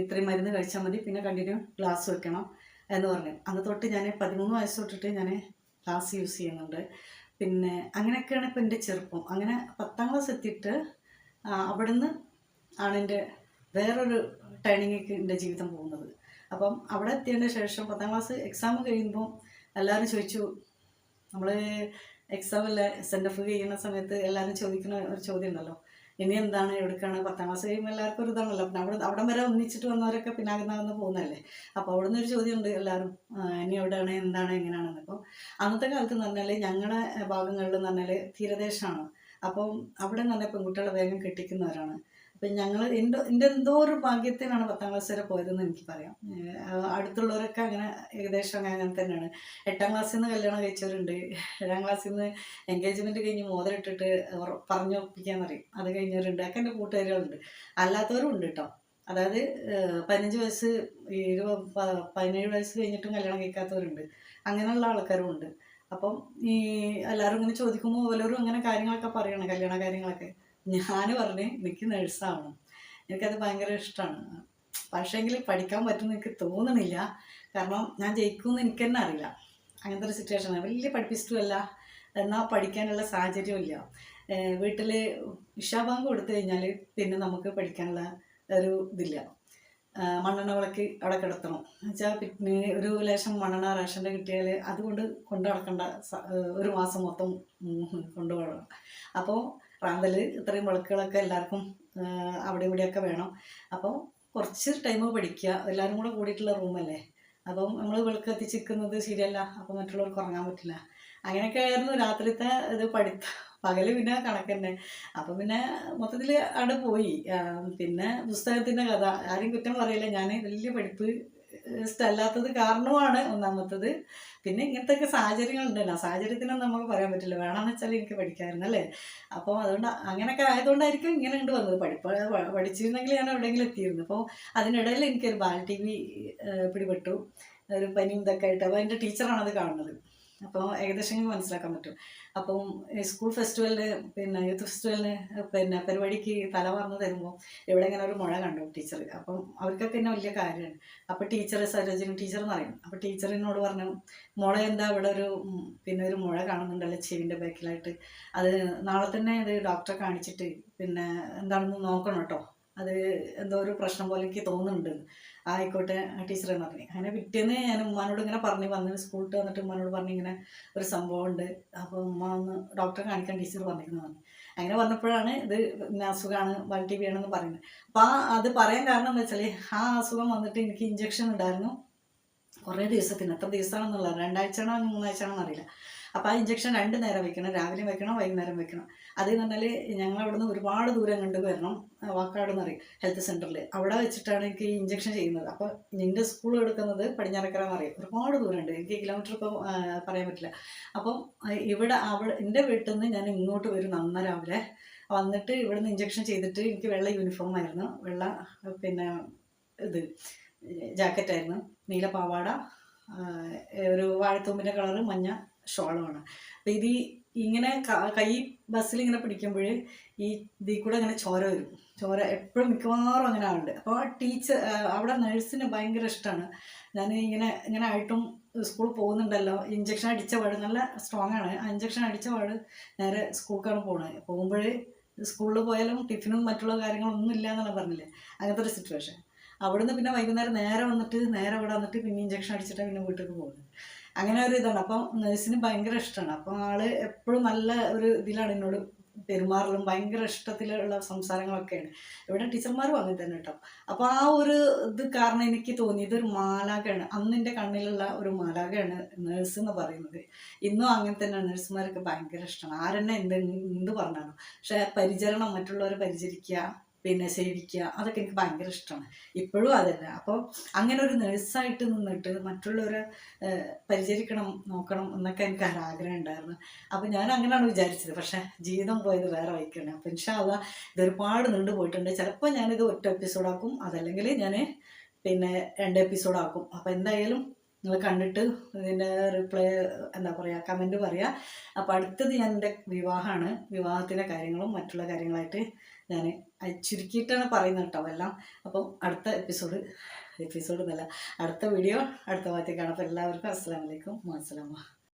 ഇത്രയും മരുന്ന് കഴിച്ചാൽ മതി, പിന്നെ കണ്ടിന്യൂ ഗ്ലാസ് വെക്കണം എന്ന് പറഞ്ഞു. അന്ന് തൊട്ട് ഞാൻ 13 വയസ്സ് തൊട്ടിട്ട് ഞാൻ ഗ്ലാസ് യൂസ് ചെയ്യുന്നുണ്ട്. പിന്നെ അങ്ങനെയൊക്കെയാണ് ഇപ്പോൾ എൻ്റെ ചെറുപ്പം. അങ്ങനെ 10ാം ക്ലാസ് എത്തിയിട്ട് അവിടുന്ന് ആണ് എൻ്റെ വേറൊരു ടേണിങ്ങിലേക്ക് എൻ്റെ ജീവിതം പോകുന്നത്. അപ്പം അവിടെ എത്തിയതിന് ശേഷം 10ാം ക്ലാസ് എക്സാം കഴിയുമ്പോൾ എല്ലാവരും ചോദിച്ചു, നമ്മൾ എക്സാമല്ല സെൻഡ് ഓഫ് ചെയ്യുന്ന സമയത്ത് എല്ലാവരും ചോദിക്കുന്ന ഒരു ചോദ്യം ഉണ്ടല്ലോ, ഇനി എന്താണ്, എവിടേക്കാണ്. 10ാം ക്ലാസ് കഴിയുമ്പോൾ എല്ലാവർക്കും ഒരു ഇതാണല്ലോ. പിന്നെ അവിടം വരെ ഒന്നിച്ചിട്ട് വന്നവരൊക്കെ പിന്നാകുന്നാകുന്ന പോകുന്നതല്ലേ. അപ്പോൾ അവിടെ നിന്നൊരു ചോദ്യമുണ്ട് എല്ലാവരും, ഇനി എവിടെയാണ്, എന്താണ്, എങ്ങനെയാണെന്ന്. അപ്പോൾ അന്നത്തെ കാലത്ത് എന്ന് പറഞ്ഞാൽ ഞങ്ങളുടെ ഭാഗങ്ങളിൽ എന്ന് പറഞ്ഞാൽ തീരദേശമാണ്. അപ്പം അവിടെ എന്ന് പറഞ്ഞാൽ പെൺകുട്ടികളെ വേഗം കെട്ടിക്കുന്നവരാണ്. അപ്പം ഞങ്ങൾ എൻ്റെ എന്തോ ഒരു ഭാഗ്യത്തിനാണ് 10ാം ക്ലാസ് വരെ പോയതെന്ന് എനിക്ക് പറയാം. അടുത്തുള്ളവരൊക്കെ അങ്ങനെ ഏകദേശം അങ്ങനെ തന്നെയാണ്. 8ാം ക്ലാസ്സിൽ നിന്ന് കല്യാണം കഴിച്ചവരുണ്ട്, 7ാം ക്ലാസ്സിൽ നിന്ന് എൻഗേജ്മെൻറ്റ് കഴിഞ്ഞ് മോതിരിട്ടിട്ട് പറഞ്ഞു ഒപ്പിക്കാന്നറിയും, അത് കഴിഞ്ഞവരുണ്ട്. ഒക്കെ എൻ്റെ കൂട്ടുകാരികളുണ്ട്, അല്ലാത്തവരും ഉണ്ട് കേട്ടോ. അതായത് 15 വയസ്സ് 17 വയസ്സ് കഴിഞ്ഞിട്ടും കല്യാണം കഴിക്കാത്തവരുണ്ട്, അങ്ങനെയുള്ള ആൾക്കാരും ഉണ്ട്. അപ്പം ഈ എല്ലാവരും ഇങ്ങനെ ചോദിക്കുമ്പോൾ പലരും അങ്ങനെ കാര്യങ്ങളൊക്കെ പറയണം, കല്യാണ കാര്യങ്ങളൊക്കെ. ഞാൻ പറഞ്ഞ് എനിക്ക് നേഴ്സാവണം, എനിക്കത് ഭയങ്കര ഇഷ്ടമാണ്. പക്ഷേങ്കിൽ പഠിക്കാൻ പറ്റുമെന്ന് എനിക്ക് തോന്നണില്ല, കാരണം ഞാൻ ജയിക്കുമെന്ന് എനിക്ക് തന്നെ അറിയില്ല. അങ്ങനത്തെ ഒരു സിറ്റുവേഷനാണ്. വലിയ പഠിപ്പിച്ചിട്ടുമല്ല, എന്നാൽ പഠിക്കാനുള്ള സാഹചര്യമില്ല. വീട്ടിൽ ഇഷാബാങ്ക് കൊടുത്തു കഴിഞ്ഞാൽ പിന്നെ നമുക്ക് പഠിക്കാനുള്ള ഒരു ഇതില്ല. മണ്ണെണ്ണ വിളക്ക് അവിടെ കിടത്തണം എന്നുവെച്ചാൽ പിന്നെ ഒരു ലേശം മണ്ണെണ്ണ റേഷൻ്റെ കിട്ടിയാൽ അതുകൊണ്ട് കൊണ്ടു നടക്കേണ്ട, ഒരു മാസം മൊത്തം കൊണ്ടുപോകണം. അപ്പോൾ റാന്തൽ ഇത്രയും വിളക്കുകളൊക്കെ എല്ലാവർക്കും അവിടെ ഇവിടെയൊക്കെ വേണം. അപ്പോൾ കുറച്ച് ടൈം പഠിക്കുക, എല്ലാവരും കൂടെ കൂടിയിട്ടുള്ള റൂമല്ലേ. അപ്പം നമ്മൾ വിളക്ക് കത്തിച്ചിരിക്കുന്നത് ശരിയല്ല, അപ്പോൾ മറ്റുള്ളവർക്ക് ഉറങ്ങാൻ പറ്റില്ല. അങ്ങനെയൊക്കെ ആയിരുന്നു രാത്രിത്തെ ഇത് പകല് പിന്നെ കണക്ക് തന്നെ. അപ്പം പിന്നെ മൊത്തത്തിൽ അവിടെ പോയി. പിന്നെ പുസ്തകത്തിൻ്റെ കഥ ആരും കുറ്റം പറയില്ല, ഞാൻ വലിയ പഠിപ്പ് ഇഷ്ടമല്ലാത്തത് കാരണമാണ് ഒന്നാമത്തത്. പിന്നെ ഇങ്ങനത്തെ സാഹചര്യങ്ങളുണ്ടല്ലോ, സാഹചര്യത്തിനൊന്നും നമുക്ക് പറയാൻ പറ്റില്ല, വേണമെന്ന് വെച്ചാൽ എനിക്ക് പഠിക്കാമായിരുന്നു അല്ലേ. അപ്പോൾ അതുകൊണ്ട് അങ്ങനെയൊക്കെ ആയതുകൊണ്ടായിരിക്കും ഇങ്ങനെ ഉണ്ട് വന്നത്. പഠിച്ചിരുന്നെങ്കിൽ ഞാൻ എവിടെയെങ്കിലും എത്തിയിരുന്നു. അപ്പോൾ അതിനിടയിൽ എനിക്കൊരു ബാൽ ടി വി പിടിപെട്ടു, ഒരു പനിയും ഇതൊക്കെ ആയിട്ട്. അപ്പോൾ എൻ്റെ ടീച്ചറാണ് അത് കാണുന്നത്. അപ്പോൾ ഏകദേശം എനിക്ക് മനസ്സിലാക്കാൻ പറ്റും. അപ്പം സ്കൂൾ ഫെസ്റ്റിവലിന് പിന്നെ യൂത്ത് ഫെസ്റ്റിവലിന് പിന്നെ പരിപാടിക്ക് തലവാർന്ന് തരുമ്പോൾ ഇവിടെ ഇങ്ങനെ ഒരു മുഴ കണ്ടു ടീച്ചർ. അപ്പം അവർക്കൊക്കെ തന്നെ വലിയ കാര്യമാണ്. അപ്പോൾ ടീച്ചർ സരോജിനി ടീച്ചർ എന്ന് പറയും. അപ്പോൾ ടീച്ചറിനോട് പറഞ്ഞു, മുള എന്താ ഇവിടെ ഒരു പിന്നെ ഒരു മുഴ കാണുന്നുണ്ടല്ലോ ചെവിൻ്റെ ബാക്കിലായിട്ട്, അത് നാളെ തന്നെ ഇത് ഡോക്ടറെ കാണിച്ചിട്ട് പിന്നെ എന്താണെന്ന് നോക്കണം കേട്ടോ, അത് എന്തോ ഒരു പ്രശ്നം പോലെ എനിക്ക് തോന്നുന്നുണ്ട്. ആയിക്കോട്ടെ ടീച്ചർ എന്ന് പറഞ്ഞു. അങ്ങനെ പിറ്റേന്ന് ഞാൻ ഉമ്മാനോട് ഇങ്ങനെ പറഞ്ഞു വന്ന് സ്കൂളിൽ വന്നിട്ട് ഉമ്മാനോട് പറഞ്ഞു ഇങ്ങനെ ഒരു സംഭവം ഉണ്ട്, അപ്പോൾ ഉമ്മ ഒന്ന് ഡോക്ടറെ കാണിക്കാൻ ടീച്ചർ പറഞ്ഞിരുന്നു. അങ്ങനെ പറഞ്ഞപ്പോഴാണ് ഇത് പിന്നെ അസുഖമാണ്, ബാൽ ടി ബി ആണെന്ന് പറയുന്നത്. അപ്പോൾ അത് പറയാൻ കാരണം എന്താ വെച്ചാൽ ആ അസുഖം വന്നിട്ട് എനിക്ക് ഇഞ്ചക്ഷൻ ഉണ്ടായിരുന്നു, കുറേ ദിവസത്തിന് എത്ര ദിവസമാണെന്നുള്ളത് 2 ആഴ്ചയാണോ 3 ആഴ്ചയാണോ അറിയില്ല. അപ്പോൾ ആ ഇഞ്ചക്ഷൻ 2 നേരം വെക്കണം, രാവിലെ വെക്കണം വൈകുന്നേരം വെക്കണം. അതെന്ന് പറഞ്ഞാൽ ഞങ്ങൾ അവിടെ നിന്ന് ഒരുപാട് ദൂരം കണ്ട് വരണം, വാക്കാട് എന്ന് പറയും ഹെൽത്ത് സെൻ്ററിൽ. അവിടെ വെച്ചിട്ടാണ് എനിക്ക് ഈ ഇഞ്ചക്ഷൻ ചെയ്യുന്നത്. അപ്പോൾ നിൻ്റെ സ്കൂൾ എടുക്കുന്നത് പടിഞ്ഞാറക്കര എന്ന് പറയും, ഒരുപാട് ദൂരമുണ്ട്, എനിക്ക് കിലോമീറ്റർ ഇപ്പോൾ പറയാൻ പറ്റില്ല. അപ്പം എൻ്റെ വീട്ടിൽ നിന്ന് ഞാൻ ഇങ്ങോട്ട് വരും നന്ന രാവിലെ വന്നിട്ട് ഇവിടുന്ന് ഇഞ്ചക്ഷൻ ചെയ്തിട്ട് എനിക്ക് വെള്ള യൂണിഫോം ആയിരുന്നു, വെള്ള പിന്നെ ഇത് ജാക്കറ്റായിരുന്നു, നീല പാവാട, ഒരു വാഴത്തൂമ്പിൻ്റെ കളറ് മഞ്ഞ ഷോളുമാണ്. അപ്പോൾ ഇത് ഇങ്ങനെ കൈ ബസ്സിൽ ഇങ്ങനെ പിടിക്കുമ്പോൾ ഈ ഇതിൽ കൂടെ ഇങ്ങനെ ചോര വരും, ചോര എപ്പോഴും മിക്കവാറും അങ്ങനെ ആവുന്നുണ്ട്. അപ്പോൾ അവിടെ നേഴ്സിന് ഭയങ്കര ഇഷ്ടമാണ് ഞാൻ ഇങ്ങനെ ആയിട്ടും സ്കൂളിൽ പോകുന്നുണ്ടല്ലോ, ഇഞ്ചക്ഷൻ അടിച്ച പാട് നല്ല സ്ട്രോങ് ആണ്, ആ ഇഞ്ചക്ഷൻ അടിച്ച പാട് നേരെ സ്കൂളിലേക്കാണ് പോകുമ്പോൾ സ്കൂളിൽ പോയാലും ടിഫിനും മറ്റുള്ള കാര്യങ്ങളൊന്നും ഇല്ല എന്നുള്ള പറഞ്ഞില്ലേ, അങ്ങനത്തെ ഒരു സിറ്റുവേഷൻ. അവിടുന്ന് പിന്നെ വൈകുന്നേരം നേരെ ഇവിടെ വന്നിട്ട് പിന്നെ ഇഞ്ചക്ഷൻ അടിച്ചിട്ട് പിന്നെ വീട്ടിലേക്ക് പോകുന്നത്. അങ്ങനെ ഒരു ഇതാണ്. അപ്പം നേഴ്സിന് ഭയങ്കര ഇഷ്ടമാണ്. അപ്പം ആള് എപ്പോഴും നല്ല ഒരു ഇതിലാണ് എന്നോട് പെരുമാറലും, ഭയങ്കര ഇഷ്ടത്തിലുള്ള സംസാരങ്ങളൊക്കെയാണ്. ഇവിടെ ടീച്ചർമാരും അങ്ങനെ തന്നെ കേട്ടോ. അപ്പോൾ ആ ഒരു ഇത് കാരണം എനിക്ക് തോന്നി ഇതൊരു മാലാഖയാണ്, അന്നെൻ്റെ കണ്ണിലുള്ള ഒരു മാലാഖയാണ് നേഴ്സ് എന്ന് പറയുന്നത്. ഇന്നും അങ്ങനെ തന്നെ നേഴ്സുമാരൊക്കെ ഭയങ്കര ഇഷ്ടമാണ്, ആരെന്നെ എന്ത് പറഞ്ഞാലും. പക്ഷേ പരിചരണം, മറ്റുള്ളവരെ പരിചരിക്കുക, പിന്നെ സേവിക്കുക, അതൊക്കെ എനിക്ക് ഭയങ്കര ഇഷ്ടമാണ്, ഇപ്പോഴും അതല്ല. അപ്പോൾ അങ്ങനെ ഒരു നേഴ്സായിട്ട് നിന്നിട്ട് മറ്റുള്ളവരെ പരിചരിക്കണം, നോക്കണം എന്നൊക്കെ എനിക്ക് ഒരാഗ്രഹം ഉണ്ടായിരുന്നു. അപ്പോൾ ഞാൻ അങ്ങനെയാണ് വിചാരിച്ചത്. പക്ഷേ ജീവിതം പോയത് വേറെ വഴിക്കാണ്. അപ്പോൾ ഇൻഷാ അല്ലാഹ് ഇതൊരുപാട് നീണ്ടു പോയിട്ടുണ്ട്. ചിലപ്പോൾ ഞാനിത് ഒറ്റ എപ്പിസോഡാക്കും, അതല്ലെങ്കിൽ ഞാൻ പിന്നെ 2 എപ്പിസോഡാക്കും. അപ്പോൾ എന്തായാലും നിങ്ങൾ കണ്ടിട്ട് ഇതിൻ്റെ റിപ്ലൈ എന്താ പറയുക, കമൻറ്റ് പറയുക. അപ്പോൾ അടുത്തത് ഞാൻ എൻ്റെ വിവാഹമാണ്, വിവാഹത്തിൻ്റെ കാര്യങ്ങളും മറ്റുള്ള കാര്യങ്ങളായിട്ട് ഞാൻ ചുരുക്കിയിട്ടാണ് പറയുന്നത് കേട്ടോ എല്ലാം. അപ്പം അടുത്ത എപ്പിസോഡ് എന്നല്ല, അടുത്ത വീഡിയോ അടുത്ത ഭാഗത്തേക്കാണ്. അപ്പോൾ എല്ലാവർക്കും അസ്സലാമു അലൈക്കും, അസ്സലാമു.